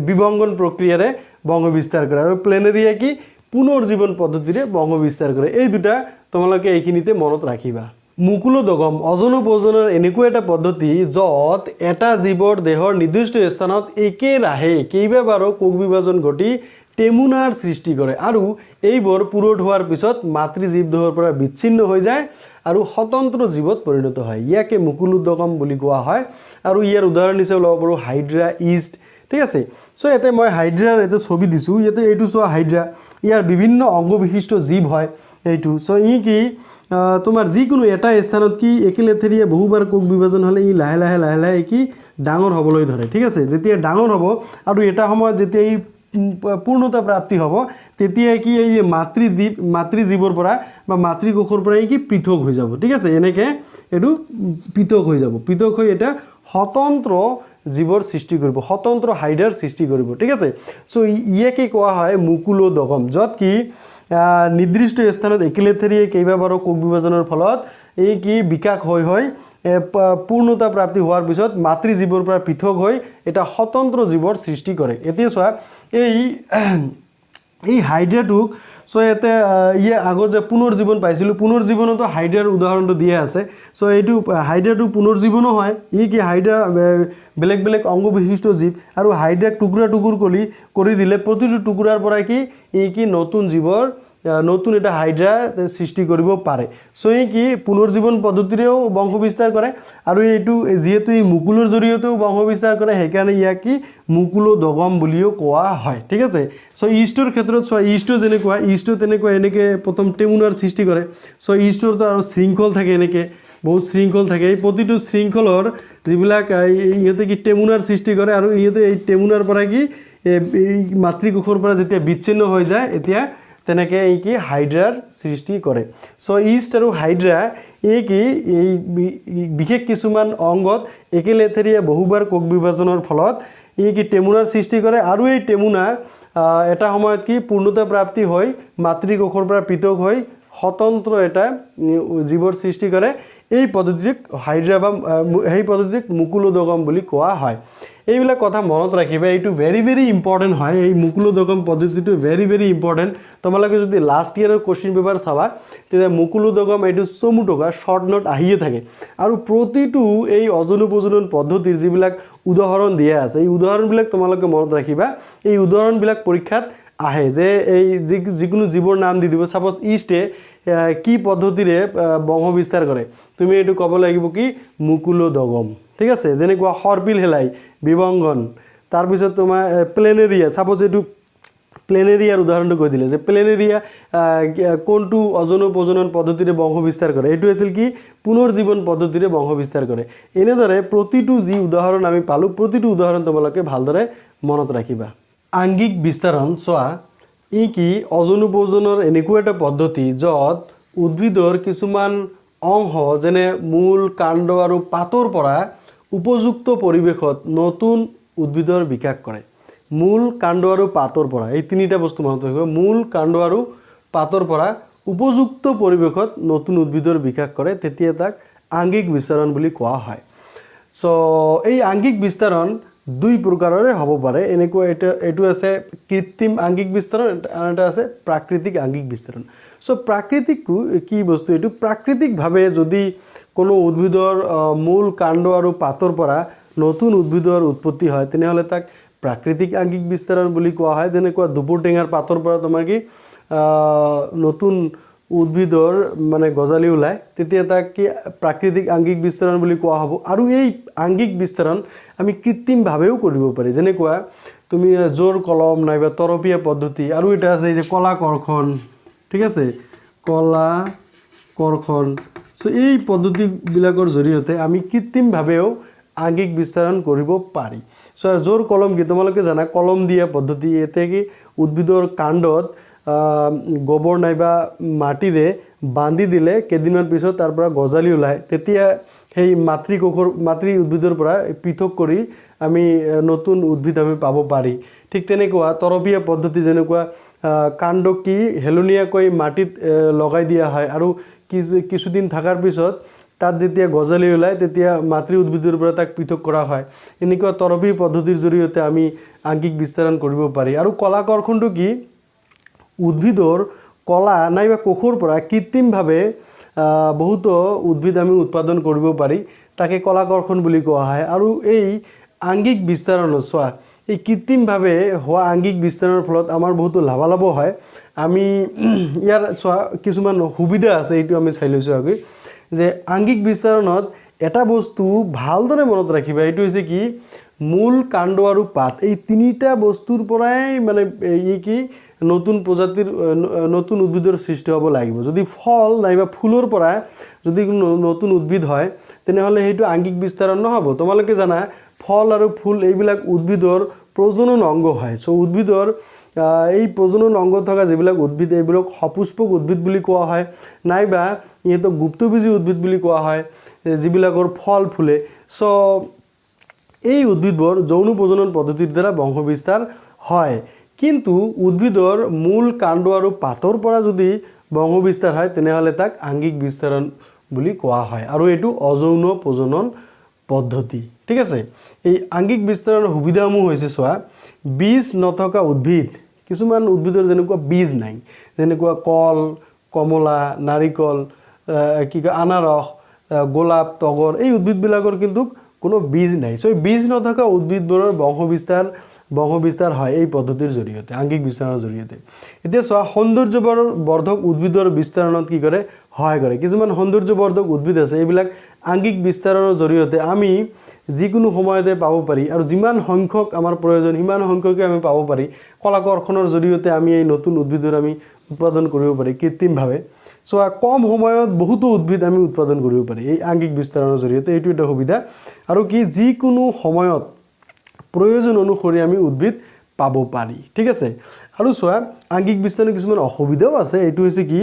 বিভংগন প্ৰক্ৰিয়াৰে বংশ বিস্তাৰ কৰে আৰু প্লেনেৰিয়া কি পুনৰ্জীৱন পদ্ধতিৰে বংশ বিস্তাৰ কৰে। এই দুটা তোমালোকে এইখিনিতে মনত ৰাখিবা। মুকুলোদগম অজন প্ৰজনৰ এনেকুৱা এটা পদ্ধতি য'ত এটা জীৱৰ দেহৰ নিৰ্দিষ্ট স্থানত একেৰাহে কেইবাবাৰো কোষ বিভাজন ঘটি টেমুনাৰ সৃষ্টি কৰে আৰু এইবোৰ পূৰঠ হোৱাৰ পিছত মাতৃজীৱ দেহৰ পৰা বিচ্ছিন্ন হৈ যায় আৰু স্বতন্ত্ৰ জীৱত পৰিণত হয়। ইয়াকে মুকুলোদগম বুলি কোৱা হয় আৰু ইয়াৰ উদাহৰণ হিচাপে ল'ব পাৰোঁ হাইড্ৰা, ইষ্ট। ঠিক আছে, সো ইয়াতে মই হাইড্ৰাৰ এটা ছবি দিছোঁ। ইয়াতে এইটো চোৱা হাইড্ৰা, ইয়াৰ বিভিন্ন অংগ বিশিষ্ট জীৱ হয় এইটো। সো ই কি তোমাৰ যিকোনো এটা স্থানত কি একেলেথেৰিয়ে বহুবাৰ কোষ বিভাজন হ'লে ই লাহে লাহে কি ডাঙৰ হ'বলৈ ধৰে। ঠিক আছে, যেতিয়া ডাঙৰ হ'ব আৰু এটা সময়ত যেতিয়া ই পূৰ্ণতা প্ৰাপ্তি হ'ব তেতিয়া কি এই মাতৃজীৱৰ পৰা বা মাতৃকোষৰ পৰা কি পৃথক হৈ যাব। ঠিক আছে, এনেকৈ এইটো পৃথক হৈ যাব, পৃথক হৈ এটা স্বতন্ত্ৰ জীৱৰ সৃষ্টি কৰিব, স্বতন্ত্ৰ হাইড্ৰাৰ সৃষ্টি কৰিব। ঠিক আছে, সো ইয়াকে কোৱা হয় মুকুলোদগম, য'ত কি নিৰ্দিষ্ট স্থানত একেলেথেৰিয়ে কেইবাবাৰো কোষ বিভাজনৰ ফলত এই কি বিকাশ হৈ পূৰ্ণতা প্ৰাপ্তি হোৱাৰ পিছত মাতৃজীৱৰ পৰা পৃথক হৈ এটা স্বতন্ত্ৰ জীৱৰ সৃষ্টি কৰে। এতিয়া চোৱা এই হাইড্ৰাটোক সো ইয়াতে আগত যে পুনৰ্জীৱন পাইছিলোঁ পুনৰ্জীৱনতো হাইড্ৰাৰ উদাহৰণটো দিয়া আছে। সো এইটো হাইড্ৰাটো পুনৰ্জীৱনো হয়। ই কি হাইড্ৰা বেলেগ বেলেগ অংগ বিশিষ্ট জীৱ আৰু হাইড্ৰাক টুকুৰা কৰি দিলে প্ৰতিটো টুকুৰাৰ পৰা কি ই কি নতুন জীৱৰ নতুন এটা হাইড্ৰা সৃষ্টি কৰিব পাৰে। সো ই কি পুনৰ্জীৱন পদ্ধতিৰেও বংশ বিস্তাৰ কৰে আৰু এইটো যিহেতু এই মুকুলৰ জৰিয়তেও বংশ বিস্তাৰ কৰে সেইকাৰণে ইয়াক কি মুকুলোদগম বুলিও কোৱা হয়। ঠিক আছে, সো ইষ্টৰ ক্ষেত্ৰত চোৱা ইষ্টটো তেনেকুৱা এনেকৈ প্ৰথম টেমুনাৰ সৃষ্টি কৰে। সো ইষ্টৰটো আৰু শৃংখল থাকে, এনেকৈ বহুত শৃংখল থাকে। এই প্ৰতিটো শৃংখলৰ যিবিলাক ইহঁতে কি টেমুনাৰ সৃষ্টি কৰে আৰু ইহঁতে এই টেমুনাৰ পৰা কি এই মাতৃকোষৰ পৰা যেতিয়া বিচ্ছিন্ন হৈ যায় এতিয়া তেনেকৈ এই কি হাইড্ৰাৰ সৃষ্টি কৰে। সো ইষ্ট আৰু হাইড্ৰা এই কি এই বিশেষ কিছুমান অংগত একেলেথেৰিয়ে বহুবাৰ কোষ বিভাজনৰ ফলত ই কি টেমুনাৰ সৃষ্টি কৰে আৰু এই টেমুনা এটা সময়ত কি পূৰ্ণতা প্ৰাপ্তি হৈ মাতৃকোষৰ পৰা পৃথক হৈ স্বতন্ত্ৰ এটা জীৱৰ সৃষ্টি কৰে। এই পদ্ধতিক হাইড্ৰা বা সেই পদ্ধতিক মুকুলোদগম বুলি কোৱা হয়। এইবিলাক কথা মনত ৰাখিবা, এইটো ভেৰি ইম্পৰ্টেণ্ট হয়। এই মুকুলোদগম পদ্ধতিটো ভেৰি ইম্পৰ্টেণ্ট। তোমালোকে যদি লাষ্ট ইয়াৰৰ কুৱেশ্যন পেপাৰ চাবা তেতিয়া মুকুলোদগম এইটো চমু টকা শ্বৰ্ট নোট আহিয়ে থাকে আৰু প্ৰতিটো এই অজন প্ৰজনন পদ্ধতিৰ যিবিলাক উদাহৰণ দিয়া আছে এই উদাহৰণবিলাক তোমালোকে মনত ৰাখিবা। এই উদাহৰণবিলাক পৰীক্ষাত আহে যে এই যিকোনো জীৱৰ নাম দি দিব। ছাপ'জ ইষ্টে কি পদ্ধতিৰে বংশ বিস্তাৰ কৰে তুমি এইটো ক'ব লাগিব কি মুকুলোদগম। ঠিক আছে, যেনেকুৱা হৰ্পিল হেলাই বিভংগন, তাৰপিছত তোমাৰ প্লেনেৰিয়া। ছাপ'জ এইটো প্লেনেৰিয়াৰ উদাহৰণটো কৈ দিলে যে প্লেনেৰিয়া কোনটো অজন প্ৰজনন পদ্ধতিৰে বংশ বিস্তাৰ কৰে, এইটো আছিল কি পুনৰ্জীৱন পদ্ধতিৰে বংশ বিস্তাৰ কৰে। এনেদৰে প্ৰতিটো যি উদাহৰণ আমি পালোঁ প্ৰতিটো উদাহৰণ তোমালোকে ভালদৰে মনত ৰাখিবা। আংগিক বিস্তাৰণ চোৱা, ই কি অজন প্ৰজনৰ এনেকুৱা এটা পদ্ধতি য'ত উদ্ভিদৰ কিছুমান অংশ যেনে মূল, কাণ্ড আৰু পাতৰ পৰা উপযুক্ত পৰিৱেশত নতুন উদ্ভিদৰ বিকাশ কৰে। মূল, কাণ্ড আৰু পাতৰ পৰা এই তিনিটা বস্তু মনত ৰাখিব। মূল, কাণ্ড আৰু পাতৰ পৰা উপযুক্ত পৰিৱেশত নতুন উদ্ভিদৰ বিকাশ কৰে, তেতিয়া তাক আংগিক বিস্তাৰণ বুলি কোৱা হয়। সো এই আংগিক বিস্তাৰণ দুই প্ৰকাৰৰে হ'ব পাৰে এনেকুৱা এইটো আছে কৃত্ৰিম আংগিক বিস্তাৰণ আৰু এটা আছে প্ৰাকৃতিক আংগিক বিস্তাৰণ সো প্ৰাকৃতিক কি বস্তু এইটো প্ৰাকৃতিকভাৱে যদি কোনো উদ্ভিদৰ মূল কাণ্ড আৰু পাতৰ পৰা নতুন উদ্ভিদৰ উৎপত্তি হয় তেনেহ'লে তাক প্ৰাকৃতিক আংগিক বিস্তাৰণ বুলি কোৱা হয় যেনেকুৱা দুপৰ টেঙাৰ পাতৰ পৰা তোমাৰ কি নতুন উদ্ভিদৰ মানে গজালি ওলায় তেতিয়া তাক কি প্ৰাকৃতিক আংগিক বিস্তাৰণ বুলি কোৱা হ'ব আৰু এই আংগিক বিস্তাৰণ আমি কৃত্ৰিমভাৱেও কৰিব পাৰি যেনেকুৱা তুমি জোৰ কলম নাইবা তৰপীয়া পদ্ধতি আৰু এটা আছে যে কলা কৰ্ষণ ঠিক আছে কলা কৰ্ষণ সো এই পদ্ধতিবিলাকৰ জৰিয়তে আমি কৃত্ৰিমভাৱেও আংগিক বিস্তাৰণ কৰিব পাৰি সো জোৰ কলম কি তোমালোকে জানা কলম দিয়া পদ্ধতি এতে কি উদ্ভিদৰ কাণ্ডত গোবৰ নাইবা মাটিৰে বান্ধি দিলে কেইদিনমান পিছত তাৰ পৰা গজালি ওলায় তেতিয়া সেই মাতৃ উদ্ভিদৰ পৰা পৃথক কৰি আমি নতুন উদ্ভিদ আমি পাব পাৰি ঠিক তেনেকুৱা তৰপীয়া পদ্ধতি যেনেকুৱা কাণ্ড কি হেলনীয়াকৈ মাটিত লগাই দিয়া হয় আৰু কিছুদিন থকাৰ পিছত তাত যেতিয়া গজালি ওলায় তেতিয়া মাতৃ উদ্ভিদৰ পৰা তাক পৃথক কৰা হয় এনেকুৱা তৰপী পদ্ধতিৰ জৰিয়তে আমি আংগিক বিস্তাৰণ কৰিব পাৰি আৰু কলা কৰ্ষণটো কি উদ্ভিদৰ কলা নাইবা কোষৰ পৰা কৃত্ৰিমভাৱে বহুতো উদ্ভিদ আমি উৎপাদন কৰিব পাৰি তাকে কলা কৰ্ষণ বুলি কোৱা হয় আৰু এই আংগিক বিস্তাৰণ চোৱা এই কৃত্ৰিমভাৱে হোৱা আংগিক বিস্তাৰণৰ ফলত আমাৰ বহুতো লাভালাভ হয় আমি ইয়াৰ চোৱা কিছুমান সুবিধা আছে এইটো আমি চাই লৈছোঁ আগৈ যে আংগিক বিস্তাৰণত এটা বস্তু ভালদৰে মনত ৰাখিবা এইটো হৈছে কি মূল কাণ্ড আৰু পাত এই তিনিটা বস্তুৰ পৰাই মানে ই কি নতুন প্ৰজাতিৰ নতুন উদ্ভিদৰ সৃষ্টি হ'ব লাগিব যদি ফল নাইবা ফুলৰ পৰা যদি নতুন উদ্ভিদ হয় তেনেহ'লে সেইটো আংগিক বিস্তাৰণ নহ'ব তোমালোকে জানা ফল আৰু ফুল এইবিলাক উদ্ভিদৰ প্ৰজনন অংগ হয় সো উদ্ভিদৰ এই প্ৰজনন অংগ থকা যিবিলাক উদ্ভিদ এইবিলাক সপুষ্পক উদ্ভিদ বুলি কোৱা হয় নাইবা ইহঁতক গুপ্তবীজী উদ্ভিদ বুলি কোৱা হয় যিবিলাকৰ ফল ফুলে সো এই উদ্ভিদবোৰ যৌন প্ৰজনন পদ্ধতিৰ দ্বাৰা বংশবিস্তাৰ হয় কিন্তু উদ্ভিদৰ মূল কাণ্ড আৰু পাতৰ পৰা যদি বংশবিস্তাৰ হয় তেনেহ'লে তাক আংগিক বিস্তাৰণ বুলি কোৱা হয় আৰু এইটো অযৌন প্ৰজনন পদ্ধতি ঠিক আছে এই আংগিক বিস্তাৰণৰ সুবিধাসমূহ হৈছে চোৱা বীজ নথকা উদ্ভিদ কিছুমান উদ্ভিদৰ যেনেকুৱা বীজ নাই যেনেকুৱা কল কমলা নাৰিকল কি কয় আনাৰস গোলাপ তগৰ এই উদ্ভিদবিলাকৰ কিন্তু কোনো বীজ নাই সো বীজ নথকা উদ্ভিদবোৰৰ বংশবিস্তাৰ হয় এই পদ্ধতিৰ জৰিয়তে আংগিক বিস্তাৰণৰ জৰিয়তে এতিয়া চোৱা সৌন্দৰ্যবৰ্ধক উদ্ভিদৰ বিস্তাৰণত কি কৰে সহায় কৰে কিছুমান সৌন্দৰ্যবৰ্ধক উদ্ভিদ আছে এইবিলাক আংগিক বিস্তাৰণৰ জৰিয়তে আমি যিকোনো সময়তে পাব পাৰি আৰু যিমান সংখ্যক আমাৰ প্ৰয়োজন সিমান সংখ্যকে আমি পাব পাৰি কলা কৰ্ষণৰ জৰিয়তে আমি এই নতুন উদ্ভিদৰ আমি উৎপাদন কৰিব পাৰি কৃত্ৰিমভাৱে চোৱা কম সময়ত বহুতো উদ্ভিদ আমি উৎপাদন কৰিব পাৰি এই আংগিক বিস্তাৰণৰ জৰিয়তে এইটো এটা সুবিধা আৰু কি যিকোনো সময়ত প্ৰয়োজন অনুসৰি আমি উদ্ভিদ পাব পাৰি ঠিক আছে আৰু চোৱা আংগিক বিস্তাৰণৰ কিছুমান অসুবিধাও আছে এইটো হৈছে কি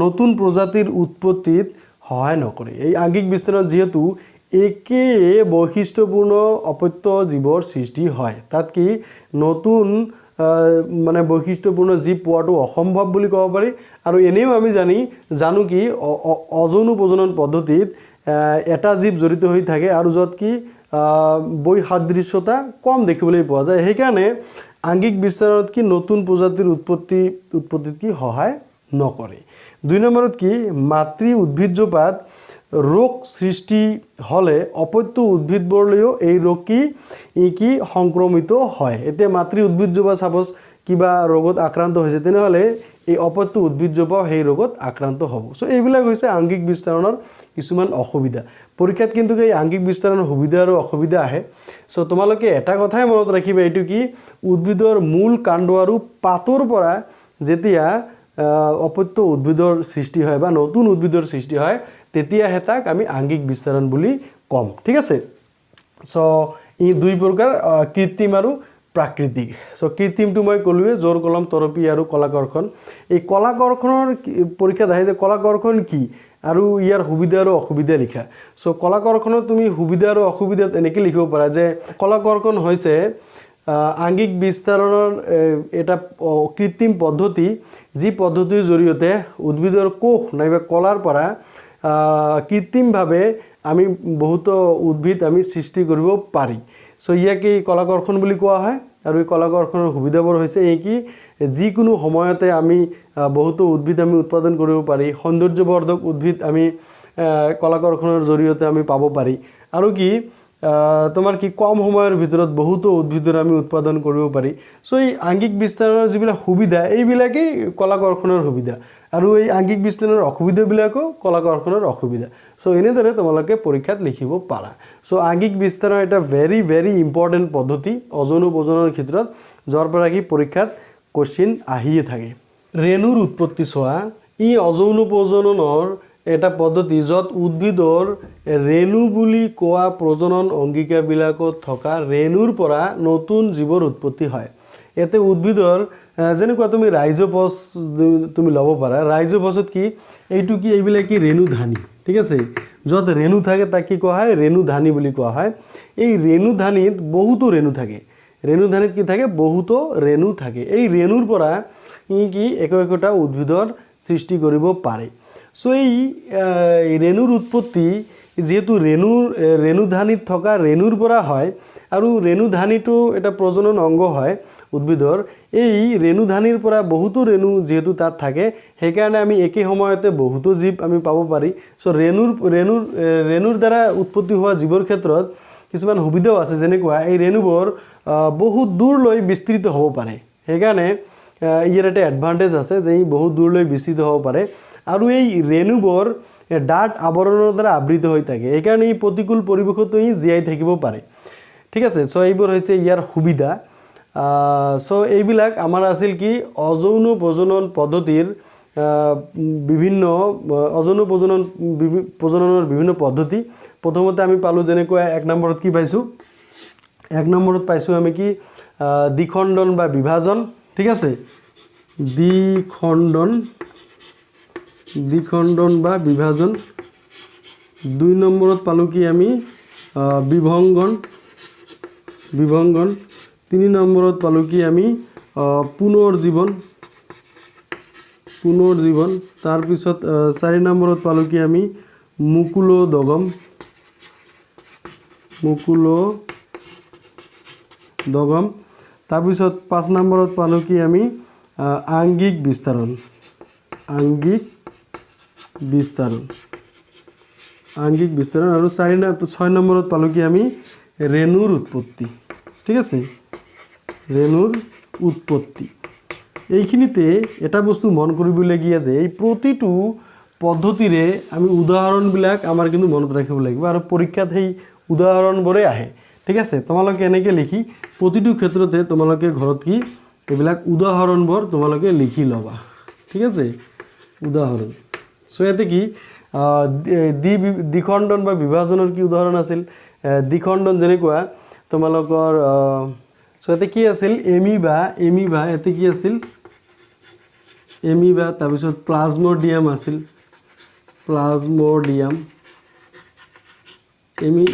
নতুন প্ৰজাতিৰ উৎপত্তিত সহায় নকৰে এই আংগিক বিস্তাৰণত যেহেতু একে বৈশিষ্ট্যপূৰ্ণ অপত্য জীৱৰ সৃষ্টি হয় তাত কি নতুন মানে বৈশিষ্ট্যপূৰ্ণ জীৱ পোৱাটো অসম্ভৱ বুলি ক'ব পাৰি আৰু এনেও আমি জানো কি অযৌন প্ৰজনন পদ্ধতিত এটা জীৱ জড়িত হৈ থাকে আৰু য'ত কি বৈসাদৃশ্যতা কম দেখিবলৈ পোৱা যায় সেইকাৰণে আংগিক বিস্তাৰণত কি নতুন প্ৰজাতিৰ উৎপত্তিত কি সহায় নকৰে 2 নম্বৰত কি মাতৃ উদ্ভিদজোপাত ৰোগ সৃষ্টি হলে অপত্য উদ্ভিদবোৰলৈও এই ৰোগ কি সংক্ৰমিত হয় এতিয়া মাতৃ উদ্ভিদজোপা সাপোজ কিবা ৰোগত আক্ৰান্ত হৈছে তেনেহ'লে এই অপত্য উদ্ভিদজোপাও সেই ৰোগত আক্ৰান্ত হ'ব সো এইবিলাক হৈছে আংগিক বিস্তাৰণৰ কিছুমান অসুবিধা পৰীক্ষাত কিন্তু এই আংগিক বিস্তাৰণৰ সুবিধা আৰু অসুবিধা আহে সো তোমালোকে এটা কথাই মনত ৰাখিবা এইটো কি উদ্ভিদৰ মূল কাণ্ড আৰু পাতৰ পৰা যেতিয়া অপত্য উদ্ভিদৰ সৃষ্টি হয় বা নতুন উদ্ভিদৰ সৃষ্টি হয় তেতিয়াহে তাক আমি আংগিক বিস্তাৰণ বুলি কম ঠিক আছে সো এই দুই প্ৰকাৰ কৃত্ৰিম আৰু প্ৰাকৃতিক সো কৃত্ৰিমটো মই ক'লোৱে জোৰ কলম তৰপী আৰু কলা কৰ্ষণ এই কলা কৰ্ষণৰ পৰীক্ষাত আহে যে কলা কৰ্ষণ কি আৰু ইয়াৰ সুবিধা আৰু অসুবিধা লিখা সো কলা কৰ্ষণত তুমি সুবিধা আৰু অসুবিধা এনেকৈ লিখিব পাৰা যে কলা কৰ্ষণ হৈছে আংগিক বিস্তাৰণৰ এটা কৃত্ৰিম পদ্ধতি যি পদ্ধতিৰ জৰিয়তে উদ্ভিদৰ কোষ নাইবা কলাৰ পৰা কৃত্ৰিমভাৱে আমি বহুতো উদ্ভিদ আমি সৃষ্টি কৰিব পাৰি সো ইয়াকে কলাকৰ্ষণ বুলি কোৱা হয় আৰু এই কলাকৰ্ষণৰ সুবিধাবোৰ হৈছে এই কি যিকোনো সময়তে আমি বহুতো উদ্ভিদ আমি উৎপাদন কৰিব পাৰি সৌন্দৰ্যবৰ্ধক উদ্ভিদ আমি কলাকৰ্ষণৰ জৰিয়তে আমি পাব পাৰি আৰু কি তোমাৰ কি কম সময়ৰ ভিতৰত বহুতো উদ্ভিদৰ আমি উৎপাদন কৰিব পাৰি সো এই আংগিক বিস্তাৰৰ যিবিলাক সুবিধা এইবিলাকেই কলাকৰ্ষণৰ সুবিধা আৰু এই আংগিক বিস্তাৰৰ অসুবিধাবিলাকো কলাকৰ্ষণৰ অসুবিধা সো এনেদৰে তোমালোকে পৰীক্ষাত লিখিব পাৰা সো আংগিক বিস্তাৰৰ এটা ভেৰি ভেৰি ইম্পৰ্টেণ্ট পদ্ধতি অযৌন প্ৰজননৰ ক্ষেত্ৰত যাৰ পৰা কি পৰীক্ষাত কোশ্চিন আহিয়ে থাকে ৰেণুৰ উৎপত্তি চোৱা ই অযৌন প্ৰজননৰ এটা পদ্ধতি য'ত উদ্ভিদৰ ৰেণু বুলি কোৱা প্ৰজনন অংগিকাবিলাকত থকা ৰেণুৰ পৰা নতুন জীৱৰ উৎপত্তি হয় এতে উদ্ভিদৰ যেনেকুৱা তুমি ৰাইজোপছ তুমি ল'ব পাৰা ৰাইজোপছত কি এইটো কি এইবিলাক কি ৰেণুধানী ঠিক আছে য'ত ৰেণু থাকে তাক কি কোৱা হয় ৰেণুধানী বুলি কোৱা হয় এই ৰেণুধানীত বহুতো ৰেণু থাকে ৰেণুধানীত কি থাকে বহুতো ৰেণু থাকে এই ৰেণুৰ পৰা কি একোটা উদ্ভিদৰ সৃষ্টি কৰিব পাৰে সো এই ৰেণুৰ উৎপত্তি যেহেতু ৰেণুধানীত থকা ৰেণুৰ পৰা হয় আৰু ৰেণুধানীটো এটা প্ৰজনন অংগ হয় উদ্ভিদৰ এই ৰেণুধানীৰ পৰা বহুতো ৰেণু যেহেতু তাত থাকে সেইকাৰণে আমি একে সময়তে বহুতো জীৱ আমি পাব পাৰি সো ৰেণুৰ দ্বাৰা উৎপত্তি হোৱা জীৱৰ ক্ষেত্ৰত কিছুমান সুবিধাও আছে যেনেকুৱা এই ৰেণুবোৰ বহুত দূৰলৈ বিস্তৃত হ'ব পাৰে সেইকাৰণে ইয়াৰ এটা এডভান্টেজ আছে যে ই বহুত দূৰলৈ বিস্তৃত হ'ব পাৰে আৰু এই ৰেণুবোৰ ডাঠ আৱৰণৰ দ্বাৰা আবৃত হৈ থাকে সেইকাৰণে এই প্ৰতিকূল পৰিৱেশতো ই জীয়াই থাকিব পাৰে ঠিক আছে সো এইবোৰ হৈছে ইয়াৰ সুবিধা সো এইবিলাক আমাৰ আছিল কি অযৌন প্ৰজনন পদ্ধতিৰ বিভিন্ন অযৌন প্ৰজননৰ বিভিন্ন পদ্ধতি প্ৰথমতে আমি পালোঁ যেনেকৈ এক নম্বৰত কি পাইছোঁ এক নম্বৰত পাইছোঁ আমি কি দ্বিখণ্ডন বা বিভাজন ঠিক আছে দ্বিখণ্ডন বা বিভাজন দুই নম্বৰত পালোঁ কি আমি বিভংগন তিনি নম্বৰত পালোঁ কি আমি পুনৰ্জীৱন তাৰপিছত চাৰি নম্বৰত পালোঁ কি আমি মুকুলোদগম তাৰপিছত পাঁচ নম্বৰত পালোঁ কি আমি আংগিক বিস্তাৰণ আৰু ছয় নম্বৰত পালোঁ কি আমি ৰেণুৰ উৎপত্তি ঠিক আছে ৰেণুৰ উৎপত্তি এইখিনিতে এটা বস্তু মন কৰিবলগীয়া যে এই প্ৰতিটো পদ্ধতিৰে আমি উদাহৰণবিলাক আমাৰ কিন্তু মনত ৰাখিব লাগিব আৰু পৰীক্ষাত সেই উদাহৰণবোৰে আহে ঠিক আছে তোমালোকে এনেকৈ লিখি প্ৰতিটো ক্ষেত্ৰতে তোমালোকে ঘৰত কি এইবিলাক উদাহৰণবোৰ তোমালোকে লিখি ল'বা ঠিক আছে উদাহৰণ সো ইয়াতে কি দ্বিখণ্ডন বা বিভাজনৰ কি উদাহৰণ আছিল দ্বিখণ্ডন যেনেকুৱা তোমালোকৰ সো ইয়াতে কি আছিল এমিবা ইয়াতে কি আছিল এমিবা তাৰপিছত প্লাজমোডিয়াম আছিল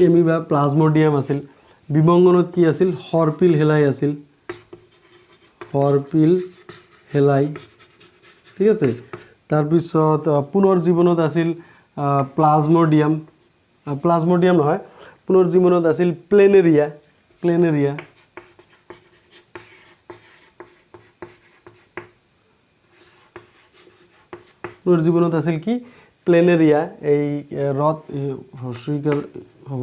এমিবা প্লাজমোডিয়াম আছিল বিভংগনত কি আছিল হৰপিল হেলাই ঠিক আছে তাৰপিছত পুনৰ্জীৱনত আছিল প্লাজমোডিয়াম নহয় পুনৰ্জীৱনত আছিল প্লেনেৰিয়া পুনৰ্জীৱনত আছিল কি প্লেনেৰিয়া এই হ্ৰস্বইকাৰ হ'ব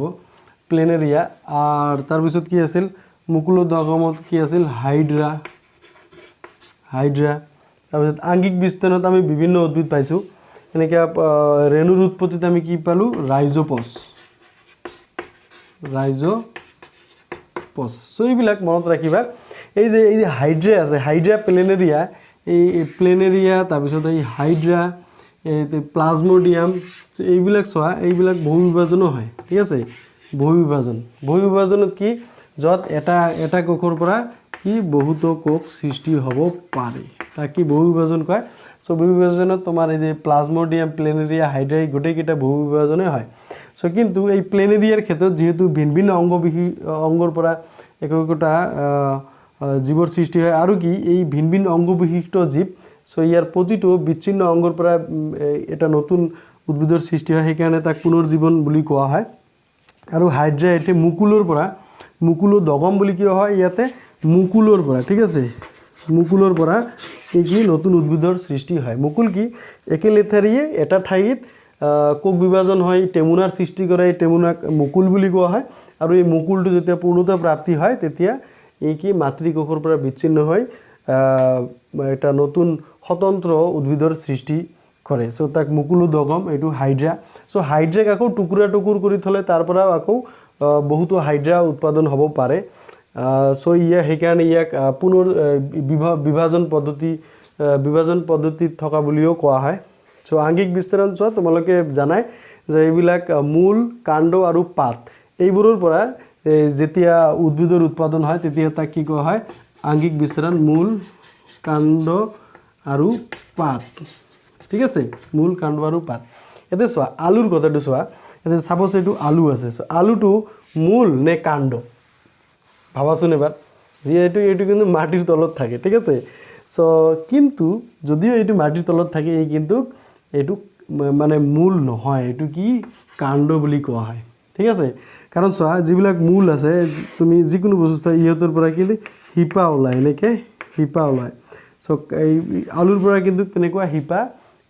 প্লেনেৰিয়া আৰু তাৰপিছত কি আছিল মুকুলোদগমত কি আছিল হাইড্ৰা তাৰপিছত আংগিক বিস্তাৰণত আমি বিভিন্ন উদ্ভিদ পাইছোঁ এনেকৈ ৰেণুৰ উৎপত্তিত আমি কি পালোঁ ৰাইজোপছ সো এইবিলাক মনত ৰাখিবা এই যে হাইড্ৰা আছে হাইড্ৰা প্লেনেৰিয়া এই প্লেনেৰিয়া তাৰপিছত এই হাইড্ৰা এই প্লাজমোডিয়াম এইবিলাক চোৱা এইবিলাক বহু বিভাজনো হয় ঠিক আছে বহু বিভাজনত কি য'ত এটা কোষৰ পৰা কি বহুতো কোষ সৃষ্টি হ'ব পাৰে তাক কি বহু বিভাজন কয় সো বহু বিভাজনত তোমাৰ এই যে প্লাজমোডিয়াম প্লেনেৰিয়া হাইড্ৰা গোটেইকেইটা বহু বিভাজনে হয় সো কিন্তু এই প্লেনেৰিয়াৰ ক্ষেত্ৰত যেহেতু ভিন্ন অংগৰ পৰা একোটা জীৱৰ সৃষ্টি হয় আৰু কি এই ভিন্ন অংগ বিশিষ্ট জীৱ সো ইয়াৰ প্ৰতিটো বিচ্ছিন্ন অংগৰ পৰা এটা নতুন উদ্ভিদৰ সৃষ্টি হয় সেইকাৰণে তাক পুনৰ্জীৱন বুলি কোৱা হয় আৰু হাইড্ৰা এটি মুকুলৰ পৰা মুকুলোদগম বুলি কিয় হয় ইয়াতে মুকুলৰ পৰা ঠিক আছে মুকুলৰ পৰা এই কি নতুন উদ্ভিদৰ সৃষ্টি হয় মুকুল কি একেলেথাৰিয়ে এটা ঠাইত কোষ বিভাজন হয় টেমুনাৰ সৃষ্টি কৰে এই টেমুনাক মুকুল বুলি কোৱা হয় আৰু এই মুকুলটো যেতিয়া পূৰ্ণতা প্ৰাপ্তি হয় তেতিয়া এই কি মাতৃকোষৰ পৰা বিচ্ছিন্ন হৈ এটা নতুন স্বতন্ত্ৰ উদ্ভিদৰ সৃষ্টি কৰে সো তাক মুকুলোদগম এইটো হাইড্ৰা সো হাইড্ৰাক আকৌ টুকুৰা টুকুৰ কৰি থলে তাৰ পৰা আকৌ বহুতো হাইড্ৰা উৎপাদন হ'ব পাৰে সো সেইকাৰণে ইয়াক পুনৰ বিভাজন পদ্ধতিত থকা বুলিও কোৱা হয় সো আংগিক বিস্তাৰণ চোৱা তোমালোকে জানাই যে এইবিলাক মূল কাণ্ড আৰু পাত এইবোৰৰ পৰা যেতিয়া উদ্ভিদৰ উৎপাদন হয় তেতিয়া তাক কি কোৱা হয় আংগিক বিস্তাৰণ মূল কাণ্ড আৰু পাত ঠিক আছে মূল কাণ্ড আৰু পাত এতে চোৱা আলুৰ কথাটো চোৱা এতে সাপোজ এইটো আলু আছে সো আলুটো মূল নে কাণ্ড ভাবাচোন এবাৰ যে এইটো কিন্তু মাটিৰ তলত থাকে ঠিক আছে সো কিন্তু যদিও এইটো মাটিৰ তলত থাকে এই কিন্তু এইটো মানে মূল নহয় এইটো কি কাণ্ড বুলি কোৱা হয় ঠিক আছে কাৰণ চোৱা যিবিলাক মূল আছে তুমি যিকোনো বস্তু ইহঁতৰ পৰা কিন্তু হিপা ওলায় এনেকৈ হিপা ওলায় সো এই আলুৰ পৰা কিন্তু তেনেকুৱা হিপা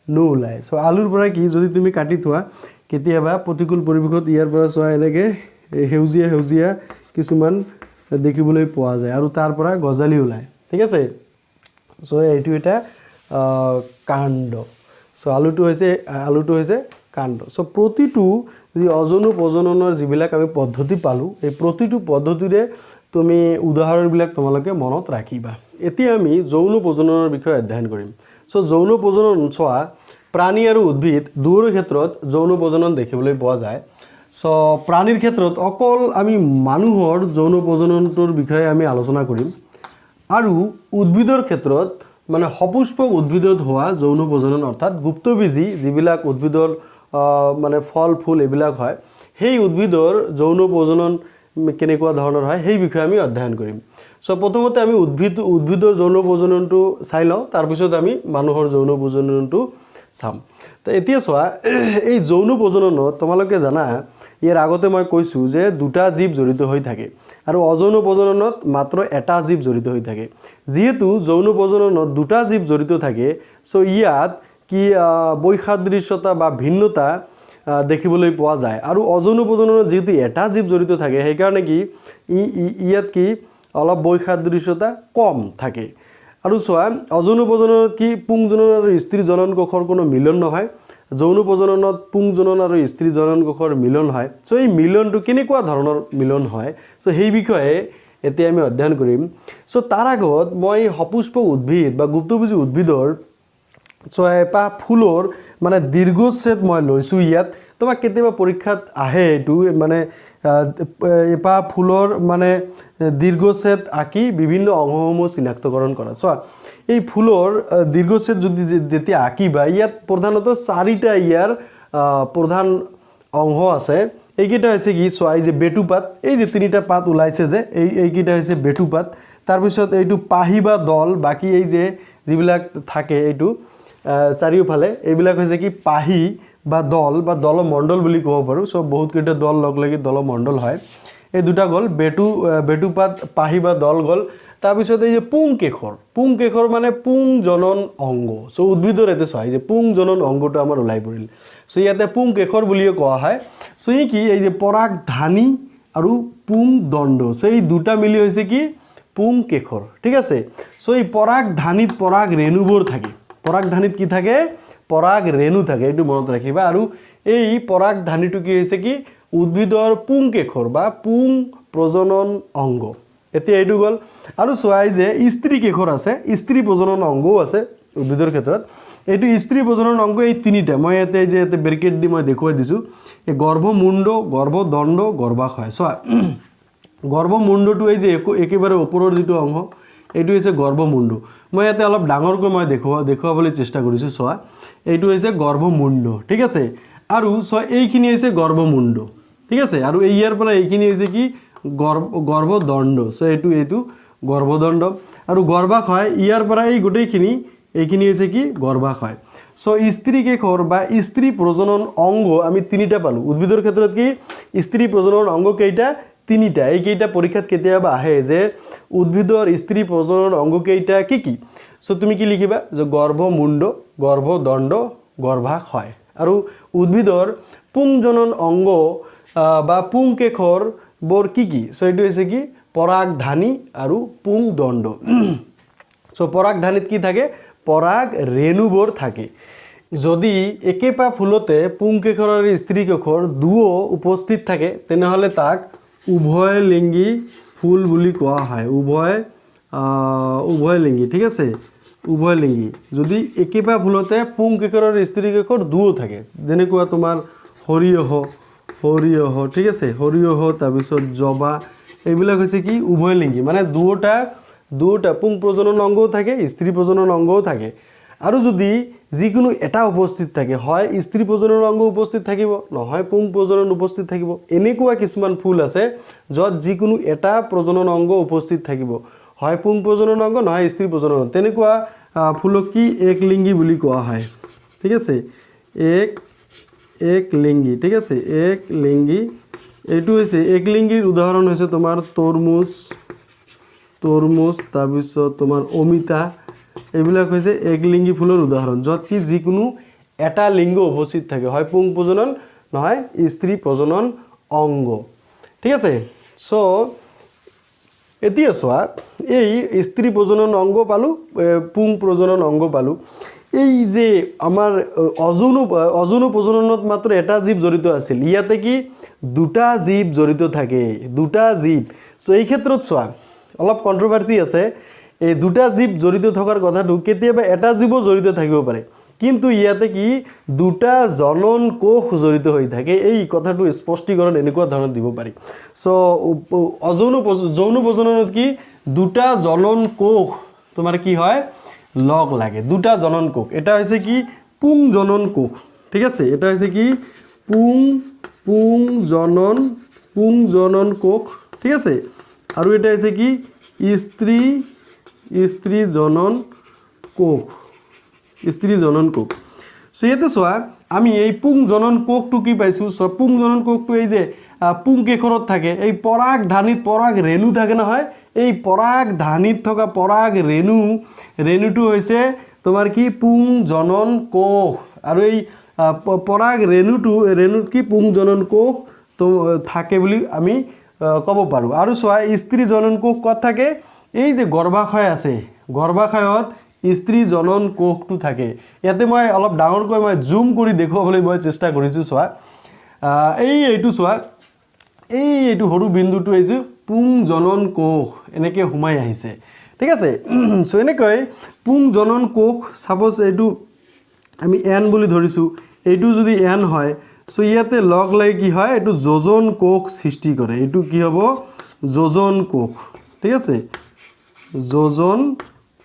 নোলায় সো আলুৰ পৰা কি যদি তুমি কাটি থোৱা কেতিয়াবা প্ৰতিকূল পৰিৱেশত ইয়াৰ পৰা চোৱা এনেকৈ সেউজীয়া কিছুমান দেখিবলৈ পোৱা যায় আৰু তাৰ পৰা গজালি ওলায় ঠিক আছে সো এইটো এটা কাণ্ড সো আলুটো হৈছে কাণ্ড সো প্ৰতিটো যি অযৌন প্ৰজননৰ যিবিলাক আমি পদ্ধতি পালোঁ এই প্ৰতিটো পদ্ধতিৰে তুমি উদাহৰণবিলাক তোমালোকে মনত ৰাখিবা এতিয়া আমি যৌন প্ৰজননৰ বিষয়ে অধ্যয়ন কৰিম সো যৌন প্ৰজনন চোৱা প্ৰাণী আৰু উদ্ভিদ দুয়োৰে ক্ষেত্ৰত যৌন প্ৰজনন দেখিবলৈ পোৱা যায় সো প্ৰাণীৰ ক্ষেত্ৰত অকল আমি মানুহৰ যৌন প্ৰজননটোৰ বিষয়ে আমি আলোচনা কৰিম আৰু উদ্ভিদৰ ক্ষেত্ৰত মানে সপুষ্পক উদ্ভিদত হোৱা যৌন প্ৰজনন অৰ্থাৎ গুপ্তবীজী যিবিলাক উদ্ভিদৰ মানে ফল ফুল এইবিলাক হয় সেই উদ্ভিদৰ যৌন প্ৰজনন কেনেকুৱা ধৰণৰ হয় সেই বিষয়ে আমি অধ্যয়ন কৰিম সো প্ৰথমতে আমি উদ্ভিদৰ যৌন প্ৰজননটো চাই লওঁ তাৰপিছত আমি মানুহৰ যৌন প্ৰজননটো চাম তো এতিয়া চোৱা এই যৌন প্ৰজননত তোমালোকে জানা ইয়াৰ আগতে মই কৈছোঁ যে দুটা জীৱ জড়িত হৈ থাকে আৰু অযৌন প্ৰজননত মাত্ৰ এটা জীৱ জড়িত হৈ থাকে যেহেতু যৌন প্ৰজননত দুটা জীৱ জড়িত থাকে সো ইয়াত কি বৈসাদৃশ্যতা বা ভিন্নতা দেখিবলৈ পোৱা যায় আৰু অযৌন প্ৰজননত যেহেতু এটা জীৱ জড়িত থাকে সেইকাৰণে কি ইয়াত কি অলপ বৈসাদৃশ্যতা কম থাকে আৰু চোৱা অযৌন প্ৰজননত কি পুংজনন আৰু স্ত্ৰী জনন কোষৰ কোনো মিলন নহয় যৌন প্ৰজননত পুংজনন আৰু স্ত্ৰী জনন কোষৰ মিলন হয় সো এই মিলনটো কেনেকুৱা ধৰণৰ মিলন হয় সো সেই বিষয়ে এতিয়া আমি অধ্যয়ন কৰিম সো তাৰ আগত মই সপুষ্পক উদ্ভিদ বা গুপ্তবীজী উদ্ভিদৰ এপাহ ফুলৰ মানে দীৰ্ঘচ্ছেদ মই লৈছোঁ ইয়াত তোমাক কেতিয়াবা পৰীক্ষাত আহে এইটো মানে এপাহ ফুলৰ মানে দীৰ্ঘচ্ছেদ আঁকি বিভিন্ন অংশসমূহ চিনাক্তকৰণ কৰা চোৱা এই ফুলৰ দীৰ্ঘচ্ছেদ যদি যেতিয়া আঁকিবা ইয়াত প্ৰধানতঃ চাৰিটা ইয়াৰ প্ৰধান অংশ আছে এইকেইটা হৈছে কি চোৱা এই যে বেটুপাত এই যে তিনিটা পাত ওলাইছে যে এইকেইটা হৈছে বেটুপাত তাৰপিছত এইটো পাহি বা দল বাকী এই যে যিবিলাক থাকে এইটো চাৰিওফালে এইবিলাক হৈছে কি পাহি বা দলমণ্ডল বুলি ক'ব পাৰোঁ সো বহুতকেইটা দল লগ লাগি দলমণ্ডল হয় এই দুটা গ'ল বেটুপাত পাহি বা দল গ'ল তাৰপিছত এই যে পুংকেশৰ মানে পুংজনন অংগ সো উদ্ভিদৰ এতে চোৱা এই যে পুংজনন অংগটো আমাৰ ওলাই পৰিল সো ইয়াতে পুংকেশৰ বুলিও কোৱা হয় সো কি এই যে পৰাগধানী আৰু পুংদণ্ড সো এই দুটা মিলি হৈছে কি পুংকেশৰ ঠিক আছে সো এই পৰাগধানীত পৰাগ ৰেণুবোৰ থাকে পৰাগধানীত কি থাকে পৰাগ ৰেণু থাকে এইটো মনত ৰাখিবা আৰু এই পৰাগধানীটো কি হৈছে কি উদ্ভিদৰ পুংকেশৰ বা পুং প্ৰজনন অংগ এতিয়া এইটো গ'ল আৰু চোৱাই যে স্ত্ৰী কেশৰ আছে স্ত্ৰী প্ৰজনন অংগও আছে উদ্ভিদৰ ক্ষেত্ৰত এইটো স্ত্ৰী প্ৰজনন অংগ এই তিনিটা মই ইয়াতে যে ইয়াতে ব্ৰেকেট দি মই দেখুৱাই দিছোঁ এই গৰ্ভমুণ্ড গৰ্ভদণ্ড গৰ্ভাশয় চোৱা গৰ্ভমুণ্ডটো এই যে একেবাৰে ওপৰৰ যিটো অংশ এইটো হৈছে গৰ্ভমুণ্ড মই ইয়াতে অলপ ডাঙৰকৈ মই দেখুৱাবলৈ চেষ্টা কৰিছোঁ চোৱা এইটো হৈছে গৰ্ভমুণ্ড ঠিক আছে আৰু চোৱা এইখিনি হৈছে গৰ্ভমুণ্ড ঠিক আছে আৰু ইয়াৰ পৰা এইখিনি হৈছে কি গৰ্ভদণ্ড সো এইটো গৰ্ভদণ্ড আৰু গৰ্ভাশয় ইয়াৰ পৰা এই গোটেইখিনি এইখিনি হৈছে কি গৰ্ভাশয় সো স্ত্ৰী কেশৰ বা স্ত্ৰী প্ৰজনন অংগ আমি তিনিটা পালোঁ উদ্ভিদৰ ক্ষেত্ৰত কি স্ত্ৰী প্ৰজনন অংগ কেইটা তিনিটা এইকেইটা পৰীক্ষাত কেতিয়াবা আহে যে উদ্ভিদৰ স্ত্ৰী প্ৰজনন অংগকেইটা কি কি সো তুমি কি লিখিবা যে গৰ্ভমুণ্ড গৰ্ভদণ্ড গৰ্ভাশয় আৰু উদ্ভিদৰ পুংজনন অংগ বা পুংকেশৰ বৰ কি কি সো এইটো হৈছে কি পৰাগধানী আৰু পুংদণ্ড সো পৰাগধানীত কি থাকে পৰাগ ৰেণুবোৰ থাকে যদি একেপা ফুলতে পুংকেশৰ আৰু স্ত্ৰীকেশৰ দুও উপস্থিত থাকে তেনেহলে তাক উভয় লিঙ্গী ফুল বুলি কোৱা হয় উভয় লিঙ্গী ঠিক আছে উভয় লিঙ্গী যদি একেপা ফুলতে পুংকেশৰ আৰু স্ত্ৰীকেশৰ দুও থাকে যেনেকুৱা তোমাৰ সৰিয়হ ঠিক আছে সৰিয়হ তাৰপিছত জবা এইবিলাক হৈছে কি উভয় লিঙ্গী মানে দুটা পুং প্ৰজনন অংগও থাকে স্ত্ৰী প্ৰজনন অংগও থাকে আৰু যদি যিকোনো এটা উপস্থিত থাকে হয় স্ত্ৰী প্ৰজনন অংগ উপস্থিত থাকিব নহয় পুং প্ৰজনন উপস্থিত থাকিব এনেকুৱা কিছুমান ফুল আছে যত যিকোনো এটা প্ৰজনন অংগ উপস্থিত থাকিব হয় পুং প্ৰজনন অংগ নহয় স্ত্ৰী প্ৰজনন তেনেকুৱা ফুলক কি একলিঙ্গী বুলি কোৱা হয় ঠিক আছে একলিঙ্গী ঠিক আছে একলিঙ্গী এইটো হৈছে একলিঙ্গীৰ উদাহৰণ হৈছে তোমাৰ তৰমুজ তাৰপিছত তোমাৰ অমিতা এইবিলাক হৈছে একলিঙ্গী ফুলৰ উদাহৰণ যত কি যিকোনো এটা লিঙ্গ উপস্থিত থাকে হয় পুং প্ৰজনন নহয় স্ত্ৰী প্ৰজনন অংগ ঠিক আছে সো এতিয়া চোৱা এই স্ত্ৰী প্ৰজনন অংগ পালো পুং প্ৰজনন অংগ পালো এই যে আমাৰ অযৌন প্ৰজননত মাত্ৰ এটা জীৱ জড়িত আছিল ইয়াতে কি দুটা জীৱ জড়িত থাকে দুটা জীৱ সো এই ক্ষেত্ৰত চোৱা অলপ কন্ট্ৰোভাৰ্সি আছে এই দুটা জীৱ জড়িত থকাৰ কথাটো কেতিয়াবা এটা জীৱ জড়িত থাকিব পাৰে কিন্তু ইয়াতে কি দুটা জনন কোষ জড়িত হৈ থাকে এই কথাটো স্পষ্টীকৰণ এনেকুৱা ধৰণৰ দিব পাৰি সো যৌন প্ৰজননত কি দুটা জনন কোষ তোমাৰ কি হয় লগ লাগে দুটা জনন কোষ এটা হৈছে কি পুং জনন কোষ ঠিক আছে এটা হৈছে কি পুং জনন কোষ ঠিক আছে আৰু এটা হৈছে কি স্ত্ৰী জনন কোষ সো ইয়াতে চোৱা আমি এই পুং জনন কোষটো কি পাইছোঁ সো পুং জনন কোষটো এই যে পুংকেশৰত থাকে এই পৰাগধানীত পৰাগ ৰেণু থাকে নহয় এই পৰাগধানীত থকা পৰাগ ৰেণুটো হৈছে তোমাৰ কি পুং জনন কোষ আৰু এই পৰাগ ৰেণুত কি পুং জনন কোষ তো থাকে বুলি আমি ক'ব পাৰোঁ আৰু চোৱা স্ত্ৰী জনন কোষ ক'ত থাকে এই যে গৰ্ভাশয় আছে গৰ্ভাশয়ত স্ত্ৰী জনন কোষটো থাকে ইয়াতে মই অলপ ডাঙৰকৈ মই জুম কৰি দেখুৱাবলৈ মই চেষ্টা কৰিছোঁ চোৱা এইটো চোৱা এইটো সৰু বিন্দুটো এই যে পুং জনন কোষ এনেকৈ সোমাই আহিছে ঠিক আছে সো এনেকৈ পুং জনন কোষ সাপোজ এইটো আমি এন বুলি ধৰিছোঁ এইটো যদি এন হয় সো ইয়াতে লগ লাগি কি হয় এইটো যোজন কোষ সৃষ্টি কৰে এইটো কি হ'ব যোজন কোষ ঠিক আছে যোজন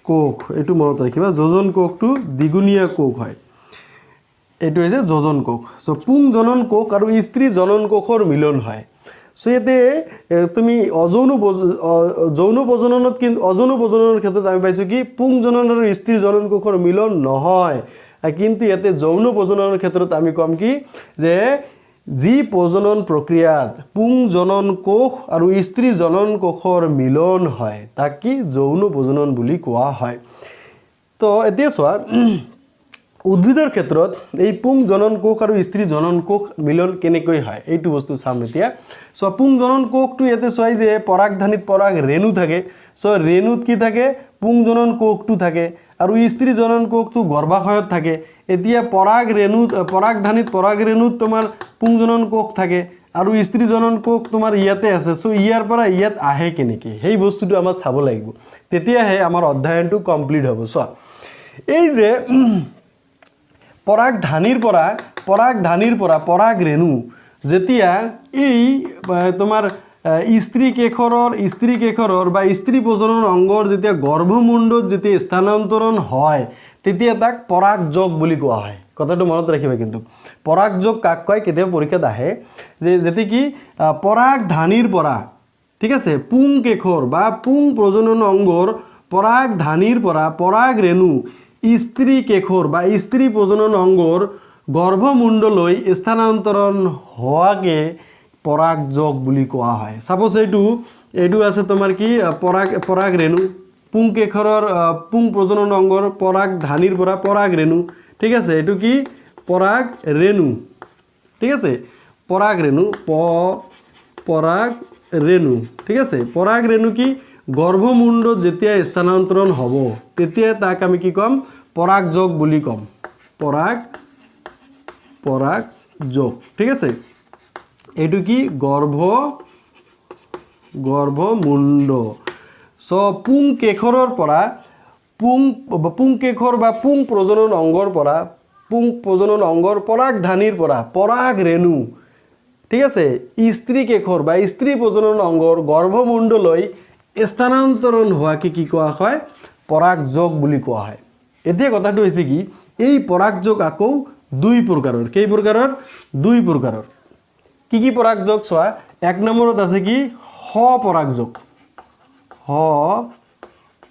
কোষ এইটো মনত ৰাখিবা যোজন কোষটো দ্বিগুণীয়া কোষ হয় এইটো হৈছে যোজন কোষ সো পুং জনন কোষ আৰু স্ত্ৰী জনন কোষৰ মিলন হয় সো ইয়াতে তুমি যৌন প্ৰজননত কিন্তু অযৌন প্ৰজননৰ ক্ষেত্ৰত আমি পাইছোঁ কি পুং জনন আৰু স্ত্ৰী জনন কোষৰ মিলন নহয় কিন্তু ইয়াতে যৌন প্ৰজননৰ ক্ষেত্ৰত আমি কম কি যে যি প্ৰজনন প্ৰক্ৰিয়াত পুং জনন কোষ আৰু স্ত্ৰী জনন কোষৰ মিলন হয় তাক কি যৌন প্ৰজনন বুলি কোৱা হয় তো এতিয়া চোৱা উদ্ভিদৰ ক্ষেত্ৰত এই পুং জনন কোষ আৰু স্ত্ৰী জনন কোষ মিলন কেনেকৈ হয় এইটো বস্তু চাম এতিয়া সো পুং জনন কোষটো ইয়াতে চোৱাই যে পৰাগধানীত পৰাগ ৰেণু থাকে সো ৰেণুত কি থাকে পুং জনন কোষটো থাকে আৰু স্ত্ৰী জনন কোষটো গৰ্ভাশয়ত থাকে এতিয়া পৰাগধানীত পৰাগ ৰেণুত তোমাৰ পুং জনন কোষ থাকে আৰু স্ত্ৰী জনন কোষ তোমাৰ ইয়াতে আছে সো ইয়াৰ পৰা ইয়াত আহে কেনেকৈ সেই বস্তুটো আমাৰ চাব লাগিব তেতিয়াহে আমাৰ অধ্যয়নটো কমপ্লিট হ'ব চোৱা এই যে পৰাগধানীৰ পৰা পৰাগ ৰেণু যেতিয়া এই তোমাৰ স্ত্ৰী কেশৰৰ বা স্ত্ৰী প্ৰজনন অংগৰ যেতিয়া গৰ্ভমুণ্ডত যেতিয়া স্থানান্তৰণ হয় তেতিয়া তাক পৰাগযোগ বুলি কোৱা হয় কথাটো মনত ৰাখিবা কিন্তু পৰাগযোগ কাক কয় কেতিয়াবা পৰীক্ষাত আহে যে যেতি কি পৰাগধানীৰ পৰা ঠিক আছে পুং কেশৰ বা পুং প্ৰজনন অংগৰ পৰাগধানীৰ পৰা পৰাগ ৰেণু স্ত্ৰী কেশৰ বা স্ত্ৰী প্ৰজনন অংগৰ গৰ্ভমুণ্ডলৈ স্থানান্তৰণ হোৱাকে পৰাগযোগ বুলি কোৱা হয়। সাপোজ এইটো আছে তোমাৰ কি পৰাগ ৰেণু পুংকেশৰৰ পুং প্ৰজনন অংগৰ পৰাগ ধানীৰ পৰা পৰাগ ৰেণু, ঠিক আছে, এইটো কি পৰাগ ৰেণু, ঠিক আছে, পৰাগ ৰেণু পৰাগ ৰেণু, ঠিক আছে। পৰাগ ৰেণু কি গৰ্ভমুণ্ডত যেতিয়া স্থানান্তৰণ হ'ব তেতিয়া তাক আমি কি ক'ম পৰাগযোগ বুলি ক'ম, পৰাগযোগ, ঠিক আছে। এইটো কি গৰ্ভমুণ্ড। সো পুংকেশৰৰ পৰা পুংকেশৰ বা পুং প্ৰজনন অংগৰ পৰা পৰাগ ধানীৰ পৰা পৰাগ ৰেণু, ঠিক আছে, স্ত্ৰী কেশৰ বা স্ত্ৰী প্ৰজনন অংগৰ গৰ্ভমুণ্ডলৈ স্থানান্তৰণ হোৱাকে কি কোৱা হয় পৰাগযোগ বুলি কোৱা হয়। এতিয়া কথাটো হৈছে কি এই পৰাগযোগ আকৌ দুই প্ৰকাৰৰ, কেই প্ৰকাৰৰ দুই প্ৰকাৰৰ। কি পৰাগযোগ চোৱা, এক নম্বৰত আছে কি সপৰাগযোগ,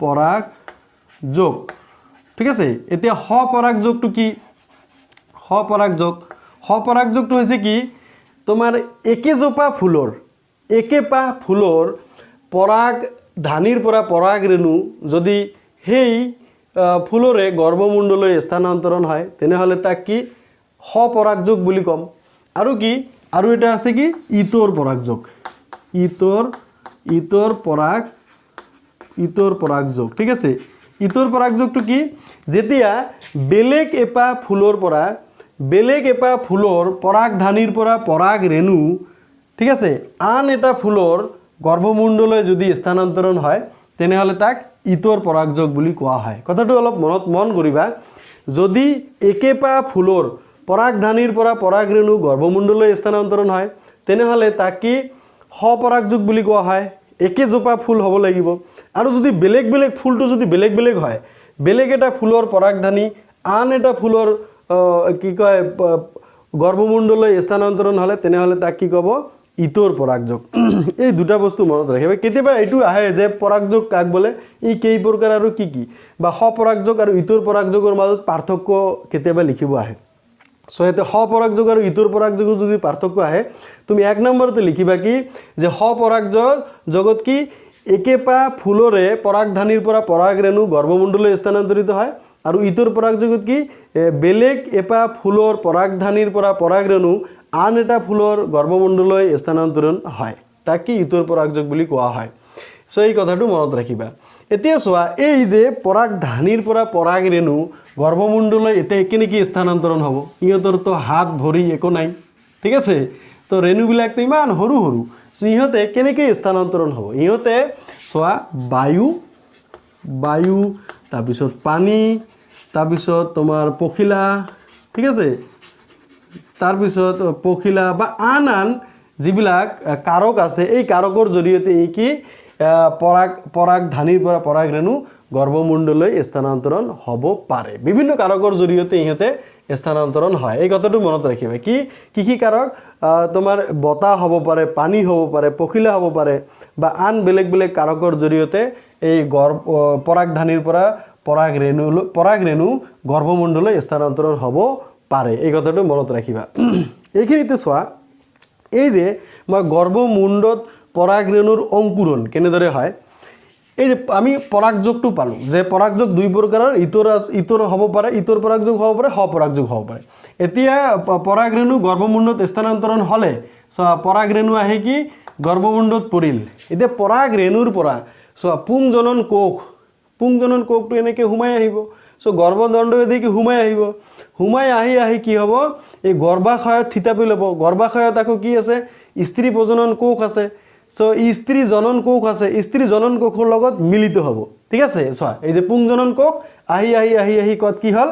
সপৰাগযোগ, ঠিক আছে। এতিয়া সপৰাগযোগটো কি সপৰাগযোগটো হৈছে কি তোমাৰ একেজোপা ফুলৰ পৰাগ ধানীৰ পৰা পৰাগ ৰেণু যদি সেই ফুলৰে গৰ্ভমুণ্ডলৈ স্থানান্তৰণ হয় তেনেহ'লে তাক কি সপৰাগযোগ বুলি ক'ম। আৰু কি আৰু এটা আছে কি ইতৰ পৰাগযোগ, ইতৰ পৰাগযোগ, ঠিক আছে। ইতৰ পৰাগযোগটো কি যেতিয়া বেলেগ এপা ফুলৰ পৰাগ ধানীৰ পৰা পৰাগ ৰেণু, ঠিক আছে, আন এটা ফুলৰ গৰ্ভমুণ্ডলৈ যদি স্থানান্তৰণ হয় তেনেহ'লে তাক ইতৰ পৰাগযোগ বুলি কোৱা হয়। কথাটো অলপ মন কৰিবা, যদি একেপা ফুলৰ পৰাগ ধানীৰ পৰা পৰাগ ৰেণু গৰ্ভমুণ্ডলৈ স্থানান্তৰণ হয় তেনেহ'লে তাক কি সপৰাগযোগ বুলি কোৱা হয়, একেজোপা ফুল হ'ব লাগিব। আৰু যদি ফুলটো যদি বেলেগ হয়, বেলেগ এটা ফুলৰ পৰাগ ধানী আন এটা ফুলৰ কি কয় গৰ্ভমুণ্ডলৈ স্থানান্তৰণ হ'লে তেনেহ'লে তাক কি ক'ব ইতৰ পৰাগযোগ। এই দুটা বস্তু মনত ৰাখিবা। কেতিয়াবা এইটো আহে যে পৰাগযোগ কাক বোলে, ই কেই প্ৰকাৰ আৰু কি বা সপৰাগযোগ আৰু ইতৰ পৰাগযোগৰ মাজত পাৰ্থক্য কেতিয়াবা লিখিব আহে। সো ইয়াতে সপৰাগযোগ আৰু ইতৰ পৰাগযোগৰ যদি পাৰ্থক্য আহে তুমি এক নম্বৰতে লিখিবা কি যে সপৰাগযোগত কি একেপা ফুলৰে পৰাগ ধানীৰ পৰা পৰাগ ৰেণু গৰ্ভমুণ্ডলৈ স্থানান্তৰিত হয়, আৰু ইতৰ পৰাগযোগত কি বেলেগ এপা ফুলৰ পৰাগ ধানীৰ পৰা পৰাগ ৰেণু আন এটা ফুলৰ গৰ্ভমুণ্ডলৈ স্থানান্তৰণ হয়, তাক কি ইতৰ পৰাগযোগ বুলি কোৱা হয়। সো এই কথাটো মনত ৰাখিবা। এতিয়া চোৱা এই যে পৰাগ ধানীৰ পৰা পৰাগ ৰেণু গৰ্ভমুণ্ডলৈ এতিয়া কেনেকৈ স্থানান্তৰণ হ'ব, ইহঁতৰতো হাত ভৰি একো নাই, ঠিক আছে, তো ৰেণুবিলাকতো ইমান সৰু সো ইহঁতে কেনেকৈ স্থানান্তৰণ হ'ব, ইহঁতে চোৱা বায়ু তাৰপিছত পানী তাৰপিছত তোমাৰ পখিলা, ঠিক আছে, তাৰপিছত পখিলা বা আন যিবিলাক কাৰক আছে এই কাৰকৰ জৰিয়তে ই কি পৰাগ ধানীৰ পৰা পৰাগ ৰেণু গৰ্ভমুণ্ডলৈ স্থানান্তৰণ হ'ব পাৰে। বিভিন্ন কাৰকৰ জৰিয়তে ইহঁতে স্থানান্তৰণ হয়, এই কথাটো মনত ৰাখিবা। কি কাৰক তোমাৰ বতাহ হ'ব পাৰে, পানী হ'ব পাৰে, পখিলা হ'ব পাৰে বা আন বেলেগ কাৰকৰ জৰিয়তে এই পৰাগ ধানীৰ পৰা পৰাগ ৰেণু গৰ্ভমুণ্ডলৈ স্থানান্তৰণ হ'ব পাৰে, এই কথাটো মনত ৰাখিবা। এইখিনিতে চোৱা এই যে মই গৰ্ভমুণ্ডত পৰাগ ৰেণুৰ অংকুৰণ কেনেদৰে হয়, এই যে আমি পৰাগযোগটো পালোঁ যে পৰাগযোগ দুই প্ৰকাৰৰ, ইতৰ হ'ব পাৰে, ইতৰ পৰাগযোগ হ'ব পাৰে, সপৰাগযোগ হ'ব পাৰে। এতিয়া পৰাগ ৰেণু গৰ্ভমুণ্ডত স্থানান্তৰণ হ'লে চোৱা পৰাগ ৰেণু আহি কি গৰ্ভমুণ্ডত পৰিল। এতিয়া পৰাগ ৰেণুৰ পৰা চোৱা পুংজনন কোষটো এনেকৈ সোমাই আহিব, সো গৰ্ভদণ্ডেদি সোমাই আহিব, সোমাই আহি কি হ'ব এই গৰ্ভাশয়ত থিতাপি ল'ব। গৰ্ভাশয়ত আকৌ কি আছে স্ত্ৰী প্ৰজনন কোষ আছে, সো স্ত্ৰী জনন কোষ আছে, স্ত্ৰী জনন কোষৰ লগত মিলিত হ'ব, ঠিক আছে। চোৱা এই যে পুংজনন কোষ আহি ক'ত কি হ'ল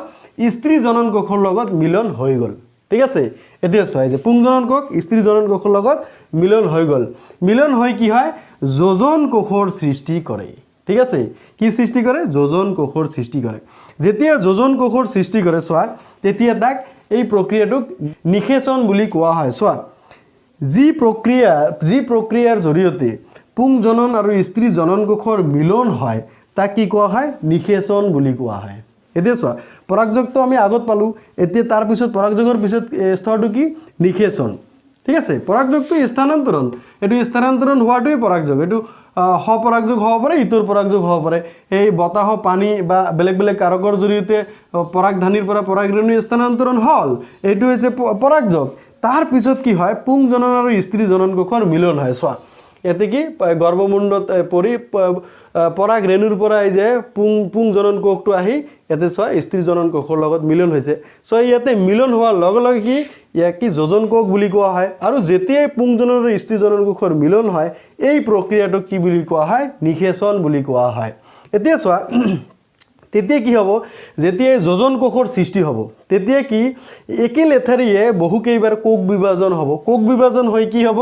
স্ত্ৰী জনন কোষৰ লগত মিলন হৈ গ'ল, ঠিক আছে। এতিয়া চোৱা এই যে পুংজনন কোষ স্ত্ৰী জনন কোষৰ লগত মিলন হৈ গ'ল, মিলন হৈ কি হয় যোজন কোষৰ সৃষ্টি কৰে, ঠিক আছে। কি সৃষ্টি কৰে যোজন কোষৰ সৃষ্টি কৰে। যেতিয়া যোজন কোষৰ সৃষ্টি কৰে চোৱা তেতিয়া তাক এই প্ৰক্ৰিয়াটোক নিষেচন বুলি কোৱা হয়। চোৱা যি প্ৰক্ৰিয়াৰ জৰিয়তে পুংজনন আৰু স্ত্ৰী জনন কোষৰ মিলন হয় তাক কি কোৱা হয় নিষেচন বুলি কোৱা হয়। এতিয়া চোৱা পৰাগযোগটো আমি আগত পালোঁ, এতিয়া তাৰপিছত পৰাগযোগৰ পিছত স্তৰটো কি নিষেচন, ঠিক আছে পৰাগযোগটো স্থানান্তৰণ এটো স্থানান্তৰণ হওয়াটোই পৰাগযোগ এটো সপৰাগযোগ হ'ব পাৰে ইটোৰ পৰাগযোগ হ'ব পাৰে এই বতাহ পানী বা বেলেগ বেলেগ কাৰকৰ জৰিয়তে পৰাগধানীৰ পৰা পৰাগৰেণু স্থানান্তৰণ হল এইটো হৈছে পৰাগযোগ তাৰ পিছত কি হয় পুংজনন আৰু স্ত্ৰী জনন কোষৰ মিলন হয় চোৱা এতে কি গৰ্ভমুণ্ডত পৰি পৰাগ ৰেণুৰ পৰা এই যে পুং জনন কোষটো আহি ইয়াতে চোৱা স্ত্ৰী জনন কোষৰ লগত মিলন হৈছে সো ইয়াতে মিলন হোৱাৰ লগে লগে কি ইয়াক কি যোজন কোষ বুলি কোৱা হয় আৰু যেতিয়াই পুং জনন আৰু স্ত্ৰী জনন কোষৰ মিলন হয় এই প্ৰক্ৰিয়াটোক কি বুলি কোৱা হয় নিষেচন বুলি কোৱা হয় এতিয়া চোৱা তেতিয়া কি হ'ব যেতিয়া যোজন কোষৰ সৃষ্টি হ'ব তেতিয়া কি একে লেথাৰিয়ে বহু কেইবাৰ কোষ বিভাজন হ'ব কোষ বিভাজন হৈ কি হ'ব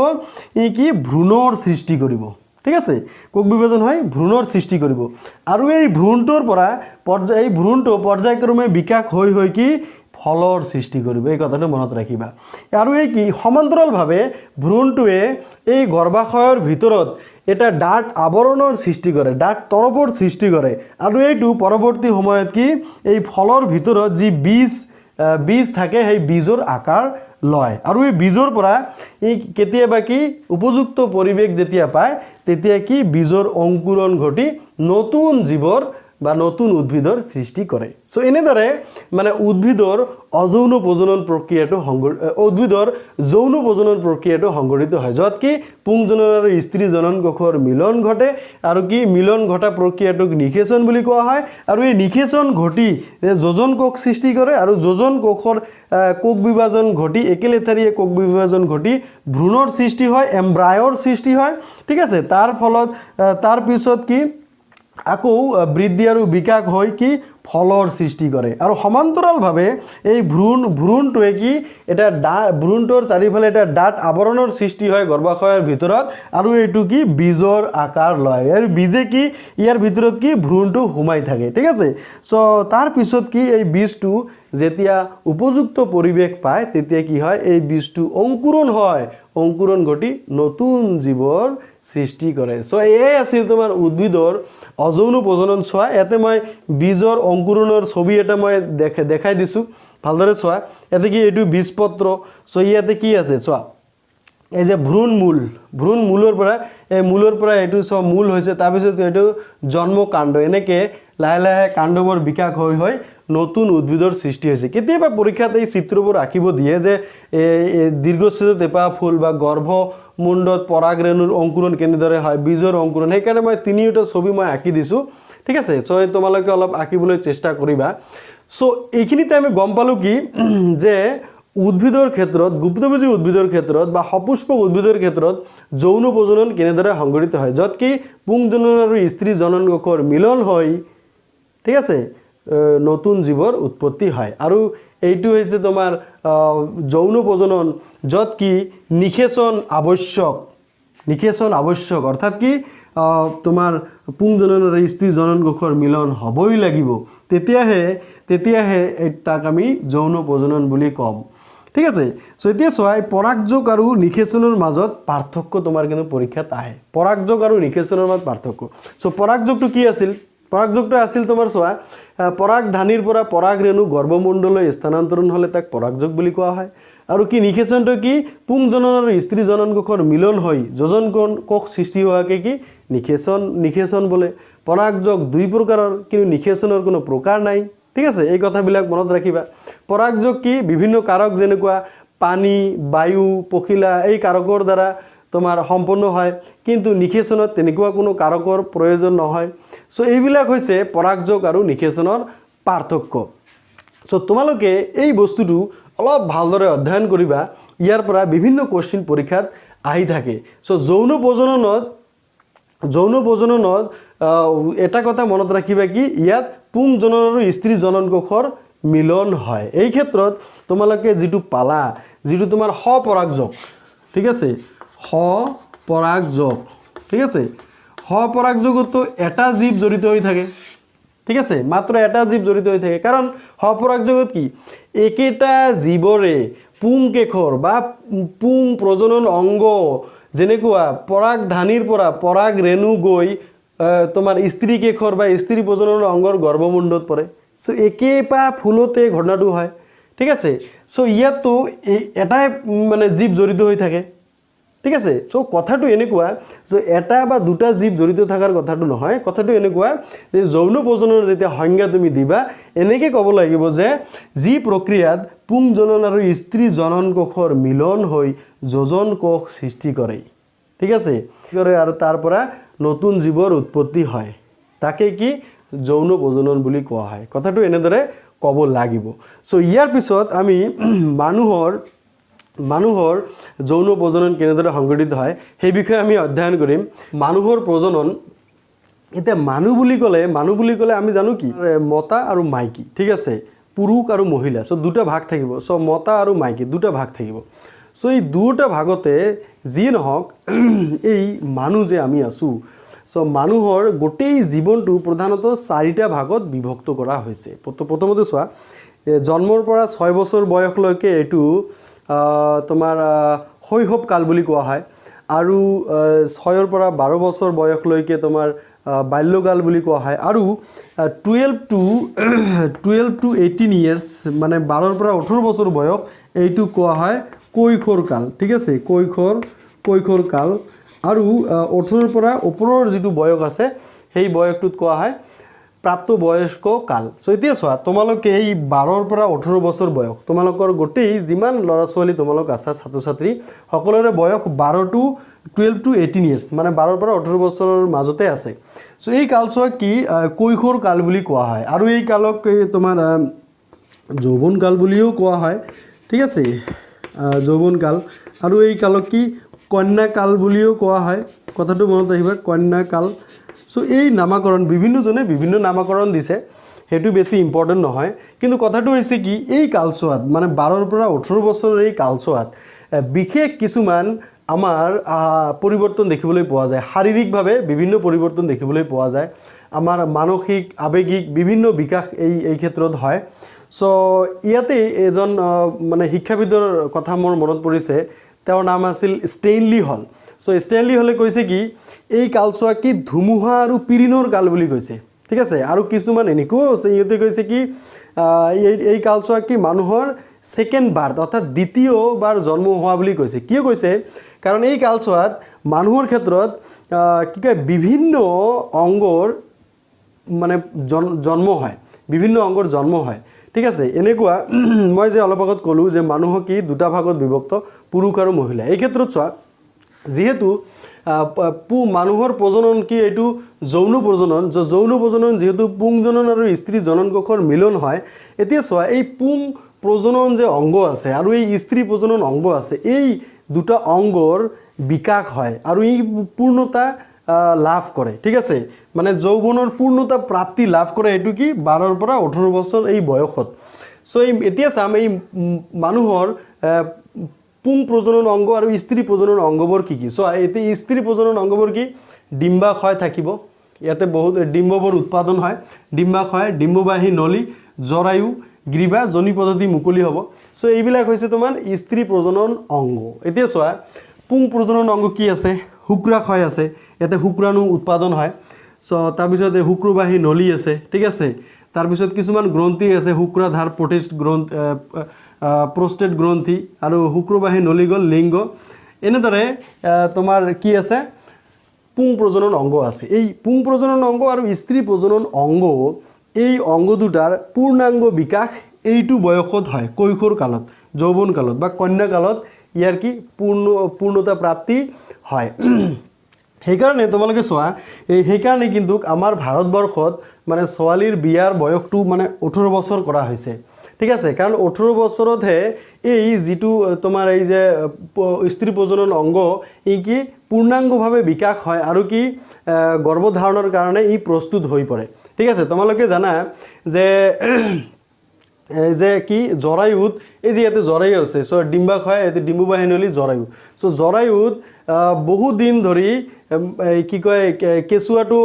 ই কি ভ্ৰূণৰ সৃষ্টি কৰিব ঠিক আছে কোষ বিভাজন হয় ভ্ৰূণৰ সৃষ্টি কৰিব আৰু এই ভ্ৰূণটোৰ পৰা এই ভ্ৰূণটো পৰ্যায়ক্ৰমে বিকাশ হৈ কি ফলৰ সৃষ্টি কৰিব এই কথাটো মনত ৰাখিবা আৰু এই কি সমান্তৰালভাৱে ভ্ৰূণটোৱে এই গৰ্ভাশয়ৰ ভিতৰত এটা ডাঠ আৱৰণৰ সৃষ্টি কৰে ডাঠ তৰপৰ সৃষ্টি কৰে আৰু এইটো পৰৱৰ্তী সময়ত কি এই ফলৰ ভিতৰত যি বীজ থাকে সেই বীজৰ আকাৰ লয় আৰু এই বীজৰ পৰা এই কেতিয়াবা কি উপযুক্ত পৰিৱেশ যেতিয়া পায় তেতিয়া কি বীজৰ অংকুৰণ ঘটি নতুন জীৱৰ বা নতুন উদ্ভিদৰ সৃষ্টি কৰে সো এনেদৰে মানে উদ্ভিদৰ অযৌন প্ৰজনন প্ৰক্ৰিয়াটো উদ্ভিদৰ যৌন প্ৰজনন প্ৰক্ৰিয়াটো সংঘটিত হয় যত কি পুংজনন আৰু স্ত্ৰী জনন কোষৰ মিলন ঘটে আৰু কি মিলন ঘটা প্ৰক্ৰিয়াটোক নিষেচন বুলি কোৱা হয় আৰু এই নিষেচন ঘটি যোজন কোষ সৃষ্টি কৰে আৰু যোজন কোষৰ কোষ বিভাজন ঘটি একেলেথাৰিয়ে কোষ বিভাজন ঘটি ভ্ৰূণৰ সৃষ্টি হয় এম্ব্ৰায়ৰ সৃষ্টি হয় ঠিক আছে তাৰ ফলত তাৰ পিছত কি আকৌ বৃদ্ধি আৰু বিকাশ হৈ কি ফলৰ সৃষ্টি কৰে আৰু সমান্তৰালভাৱে এই ভ্ৰূণটোৱে কি এটা ভ্ৰূণটোৰ চাৰিওফালে এটা ডাঠ আৱৰণৰ সৃষ্টি হয় গৰ্ভাশয়ৰ ভিতৰত আৰু এইটো কি বীজৰ আকাৰ লয় আৰু বীজে কি ইয়াৰ ভিতৰত কি ভ্ৰূণটো সোমাই থাকে ঠিক আছে সো তাৰ পিছত কি এই বীজটো যেতিয়া উপযুক্ত পৰিৱেশ পায় তেতিয়া কি হয় এই বীজটো অংকুৰণ হয় অংকুৰণ ঘটি নতুন জীৱৰ সৃষ্টি কৰে সো এই আছিল তোমাৰ উদ্ভিদৰ অযৌন প্ৰজনন চোৱা ইয়াতে মই বীজৰ অংকুৰণৰ ছবি এটা মই দেখাই দিছোঁ ভালদৰে চোৱা ইয়াতে কি এইটো বীজপত্ৰ সো ইয়াতে কি আছে চোৱা এই যে ভ্ৰূণ মূলৰ পৰা এইটো সব মূল হৈছে তাৰ পিছত এইটো জন্মকাণ্ড এনেকৈ লাহে লাহে কাণ্ডবোৰ বিকাশ হৈ নতুন উদ্ভিদৰ সৃষ্টি হৈছে কেতিয়াবা পৰীক্ষাত এই চিত্ৰবোৰ আঁকিব দিয়ে যে দীৰ্ঘচ্ছেদত এপাহ ফুল বা গৰ্ভমুণ্ডত পৰাগৰেণুৰ অংকুৰণ কেনেদৰে হয় বীজৰ অংকুৰণ সেইকাৰণে মই তিনিটা ছবি মই আঁকি দিছোঁ ঠিক আছে সো তোমালোকে অলপ আঁকিবলৈ চেষ্টা কৰিবা সো এইখিনিতে আমি গম পালোঁ কি যে উদ্ভিদৰ ক্ষেত্ৰত গুপ্তভোজী উদ্ভিদৰ ক্ষেত্ৰত বা সপুষ্পক উদ্ভিদৰ ক্ষেত্ৰত যৌন প্ৰজনন কেনেদৰে সংঘটিত হয় যত কি পুংজনন আৰু স্ত্ৰী জনন কোষৰ মিলন হয় ঠিক আছে নতুন জীৱৰ উৎপত্তি হয় আৰু এইটো হৈছে তোমাৰ যৌন প্ৰজনন যত কি নিষেচন আৱশ্যক অৰ্থাৎ কি তোমাৰ পুংজনন আৰু স্ত্ৰী জনন কোষৰ মিলন হ'বই লাগিব তেতিয়াহে তাক আমি যৌন প্ৰজনন বুলি ক'ম ঠিক আছে সো এতিয়া চোৱা পৰাগযোগ আৰু নিষেচনৰ মাজত পাৰ্থক্য তোমাৰ কিন্তু পৰীক্ষাত আহে পৰাগযোগ আৰু নিষেচনৰ মাজত পাৰ্থক্য সো পৰাগযোগটো কি আছিল পৰাগযোগটো আছিল তোমাৰ চোৱা পৰাগধানীৰ পৰা পৰাগৰেণু গৰ্ভমণ্ডললৈ স্থানান্তৰণ হ'লে তাক পৰাগযোগ বুলি কোৱা হয় আৰু কি নিষেচনটো কি পুংজনন আৰু স্ত্ৰী জনন কোষৰ মিলন হৈ যোজন কোষ সৃষ্টি হোৱাকে কি নিষেচন বোলে পৰাগযোগ দুই প্ৰকাৰৰ কিন্তু নিষেচনৰ কোনো প্ৰকাৰ নাই ঠিক আছে এই কথাবিলাক মনত ৰাখিবা পৰাগযোগ কি বিভিন্ন কাৰক যেনেকুৱা পানী বায়ু পখিলা এই কাৰকৰ দ্বাৰা তোমাৰ সম্পন্ন হয় কিন্তু নিষেচনত তেনেকুৱা কোনো কাৰকৰ প্ৰয়োজন নহয় সো এইবিলাক হৈছে পৰাগযোগ আৰু নিষেচনৰ পাৰ্থক্য সো তোমালোকে এই বস্তুটো অলপ ভালদৰে অধ্যয়ন কৰিবা ইয়াৰ পৰা বিভিন্ন কোশ্চিন পৰীক্ষাত আহি থাকে সো যৌন প্ৰজননত এটা কথা মনত ৰাখিবা কি ইয়াত পুংজনন আৰু স্ত্ৰী জনন কোষৰ মিলন হয় এই ক্ষেত্ৰত তোমালোকে যিটো পালা যিটো তোমাৰ সপৰাগযোগ ঠিক আছে সপৰাগযোগতো এটা জীৱ জড়িত হৈ থাকে ঠিক আছে মাত্ৰ এটা জীৱ জড়িত হৈ থাকে কাৰণ সপৰাগযোগত কি একেটা জীৱৰে পুংকেশৰ বা পুং প্ৰজনন অংগ যেনেকুৱা পৰাগধানীৰ পৰা পৰাগৰেণু গৈ তোমাৰ স্ত্ৰী কেশৰ বা স্ত্ৰী প্ৰজননৰ অংগৰ গৰ্ভমুণ্ডত পৰে সো একেপা ফুলতে ঘটনাটো হয় ঠিক আছে সো ইয়াতো এটাই মানে জীৱ জড়িত হৈ থাকে ঠিক আছে সো কথাটো এনেকুৱা যে এটা বা দুটা জীৱ জড়িত থাকাৰ কথাটো নহয় কথাটো এনেকুৱা যে যৌন প্ৰজননৰ যেতিয়া সংজ্ঞা তুমি দিবা এনেকৈ ক'ব লাগিব যে যি প্ৰক্ৰিয়াত পুং জনন আৰু স্ত্ৰী জনন কোষৰ মিলন হৈ যোজন কোষ সৃষ্টি কৰে ঠিক আছে কৰে আৰু তাৰ পৰা নতুন জীৱৰ উৎপত্তি হয় তাকে কি যৌন প্ৰজনন বুলি কোৱা হয় কথাটো এনেদৰে ক'ব লাগিব সো ইয়াৰ পিছত আমি মানুহৰ যৌন প্ৰজনন কেনেদৰে সংঘটিত হয় সেই বিষয়ে আমি অধ্যয়ন কৰিম মানুহৰ প্ৰজনন এটা মানুহ বুলি ক'লে আমি জানো কি মতা আৰু মাইকী ঠিক আছে পুৰুষ আৰু মহিলা সো দুটা ভাগ থাকিব সো মতা আৰু মাইকী দুটা ভাগ থাকিব সো এই দুটা ভাগতে যি নহওক এই মানুহ যে আমি আছো সো মানুহৰ গোটেই জীৱনটো প্ৰধানতঃ চাৰিটা ভাগত বিভক্ত কৰা হৈছে প্ৰথমতে চোৱা জন্মৰ পৰা 6 বছৰ বয়সলৈকে এটো তোমাৰ শৈশৱ কাল বুলি কোৱা হয় আৰু 6 ৰ পৰা 12 বছৰ বয়সলৈকে তোমাৰ বাল্যকাল বুলি কোৱা হয় আৰু 12 to 18 ইয়াৰ্স মানে 12 ৰ পৰা 18 বছৰ বয়স এইটো কোৱা হয় কৈশোৰ কাল ঠিক আছে কৈশোৰ কাল আৰু 18 ৰ পৰা ওপৰৰ যেটো বয়স আছে সেই বয়সটোত কোৱা হয় প্ৰাপ্ত বয়স্ক কাল সো এতিয়া চোৱা তোমালোকে এই 12 ৰ পৰা 18 বছৰ বয়স তোমালোকৰ গোটেই যিমান লৰা ছোৱালী তোমালোক আছে ছাত্ৰ ছাত্ৰী সকলোৰে বয়স 12 to 18 ইয়াৰ্স মানে 12 ৰ পৰা 18 বছৰৰ মাজতে আছে সো এই কালছোৱা কি কৈশোৰ কাল বুলি কোৱা হয় আৰু এই কালক তোমাৰ যৌৱন কাল বুলিও কোৱা হয় ঠিক আছে যৌৱন কাল আৰু এই কালক কি কন্যা কাল বুলিও কোৱা হয় কথাটো মনত ৰাখিবা কন্যা কাল সো এই নামকৰণ বিভিন্নজনে বিভিন্ন নামকৰণ দিছে হেতু বেছি ইম্পৰ্টেন্ট নহয় কিন্তু কথাটো হৈছে কি এই কালছোৱাত মানে 12 ৰ পৰা 18 বছৰৰ এই কালছোৱাত বিশেষ কিছুমান আমাৰ পৰিৱৰ্তন দেখিবলৈ পোৱা যায় শাৰীৰিকভাৱে বিভিন্ন পৰিৱৰ্তন দেখিবলৈ পোৱা যায় আমাৰ মানসিক আবেগিক বিভিন্ন বিকাশ এই ক্ষেত্ৰত হয় সো ইয়াতে এজন মানে শিক্ষাবিদৰ কথা মোৰ মনত পৰিছে তেওঁৰ নাম আছিল ষ্টেইনলি হল সো ষ্টেইনলি হলে কৈছে কি এই কালছোৱা কি ধুমুহা আৰু পিৰিনৰ কাল বুলি কৈছে ঠিক আছে আৰু কিছুমান এনেকো আছে ইহঁতে কৈছে কি এই কালছোৱা কি মানুহৰ সেকেন্ড বাৰ অৰ্থাৎ দ্বিতীয়বাৰ জন্ম হোৱা বুলি কৈছে কিয় কৈছে কাৰণ এই কালছোৱাত মানুহৰ ক্ষেত্ৰত কি কয় বিভিন্ন অংগৰ মানে জন্ম হয় বিভিন্ন অংগৰ জন্ম হয় ঠিক আছে এনেকুৱা মই যে অলপ আগত ক'লো যে মানুহ কি দুটা ভাগত বিভক্ত পুৰুষ আৰু মহিলা এই ক্ষেত্ৰত চোৱা যেহেতু মানুহৰ প্ৰজনন কি এটো যৌন প্ৰজনন যেহেতু পুং জনন আৰু স্ত্ৰী জনন কোষৰ মিলন হয় এতিয়া চোৱা এই পুং প্ৰজনন যে অংগ আছে আৰু এই স্ত্ৰী প্ৰজনন অংগ আছে এই দুটা অংগৰ বিকাশ হয় আৰু এই পূৰ্ণতা লাভ কৰে ঠিক আছে মানে যৌৱনৰ পূৰ্ণতা প্ৰাপ্তি লাভ কৰে এটো কি 12 ৰ পৰা 18 বছৰ এই বয়সত সো এতিয়া চাম এই মানুহৰ পুং প্ৰজনন অংগ আৰু স্ত্ৰী প্ৰজনন অংগবোৰ কি সো এতে স্ত্ৰী প্ৰজনন অংগবোৰ কি ডিম্বাশয় থাকিব ইয়াতে বহুত ডিম্ববোৰ উৎপাদন হয় ডিম্বাশয় ডিম্ববাহী নলী জৰায়ু গ্ৰীবা জনি পদ্ধতি মুকলি হ'ব সো এইবিলাক হৈছে তোমাৰ স্ত্ৰী প্ৰজনন অংগ এতিয়া চোৱা পুং প্ৰজনন অংগ কি আছে শুক্ৰাশয় আছে ইয়াতে শুক্ৰাণু উৎপাদন হয় সো তাৰ পিছত শুক্ৰবাহী নলী আছে ঠিক আছে তাৰ পিছত কিছুমান গ্ৰন্থি আছে শুক্ৰাধাৰ প্ৰস্টেট গ্ৰন্থি আৰু শুক্ৰবাহী নলী গল লিংগ এনেদৰে তোমাৰ কি আছে পুং প্ৰজনন অংগ আছে এই পুং প্ৰজনন অংগ আৰু স্ত্ৰী প্ৰজনন অংগ এই অংগ দুটাৰ পূৰ্ণাংগ বিকাশ এইটো বয়সত হয় কৈশোৰ কালত যৌৱন কালত বা কন্যা কালত ইয়াৰ কি পূৰ্ণতা প্ৰাপ্তি হয় সেইকাৰণে তোমালোকে চোৱা সেইকাৰণে কিন্তু আমাৰ ভাৰতবৰ্ষত মানে ছোৱালীৰ বিয়াৰ বয়সটো মানে 18 বছৰ কৰা হৈছে ঠিক আছে কাৰণ 18 বছৰতহে এই যেটো তোমাৰ এই যে স্ত্ৰী প্ৰজনন অংগ এই কি পূৰ্ণাংগভাৱে বিকাশ হয় আৰু কি গৰ্ভধাৰণৰ কাৰণে ই প্ৰস্তুত হৈ পৰে ঠিক আছে তোমালোকে জানা যে কি জৰায়ুত এই যে ইয়াতে জৰায়ু আছে সো ডিম্বাশয় এতে ডিম্ববাহী নলী জৰায়ু সো জৰায়ুত বহু দিন ধৰি কি কয় কেঁচুৱাটো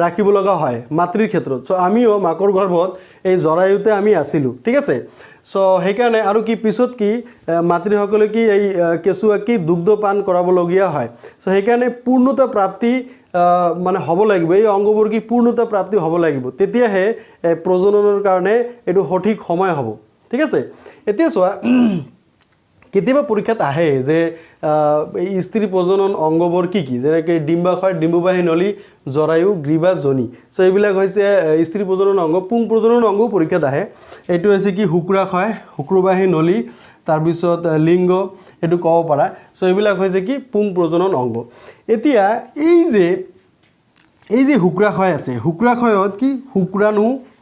ৰাখিব লগা হয় মাতৃৰ ক্ষেত্ৰত সো আমিও মাকৰ গৰ্ভত এই জৰায়ুতে আমি আছিলো ঠিক আছে সো সেইকাৰণে আৰু কি পিছত কি মাতৃসকলে কি এই কেঁচুৱা কি দুগ্ধ পান কৰাবলগীয়া হয় সো সেইকাৰণে পূৰ্ণতা প্ৰাপ্তি মানে হ'ব লাগিব এই অংগবোৰ কি পূৰ্ণতা প্ৰাপ্তি হ'ব লাগিব তেতিয়াহে প্ৰজননৰ কাৰণে এটো সঠিক সময় হ'ব ঠিক আছে এতিয়া চোৱা কেতিয়াবা পৰীক্ষাত আহে যে স্ত্ৰী প্ৰজনন অংগবোৰ কি কি যেনেকৈ ডিম্বাশয় ডিম্ববাহী নলী জৰায়ু গ্ৰীবা যোনি সো এইবিলাক হৈছে স্ত্ৰী প্ৰজনন অংগ পুং প্ৰজনন অংগও পৰীক্ষাত আহে এইটো হৈছে কি শুক্ৰাশয় শুক্ৰবাহী নলী তাৰপিছত লিংগ এইটো ক'ব পাৰা সো এইবিলাক হৈছে কি পুং প্ৰজনন অংগ এতিয়া এই যে শুক্ৰাশয় আছে শুক্ৰাশয়ত কি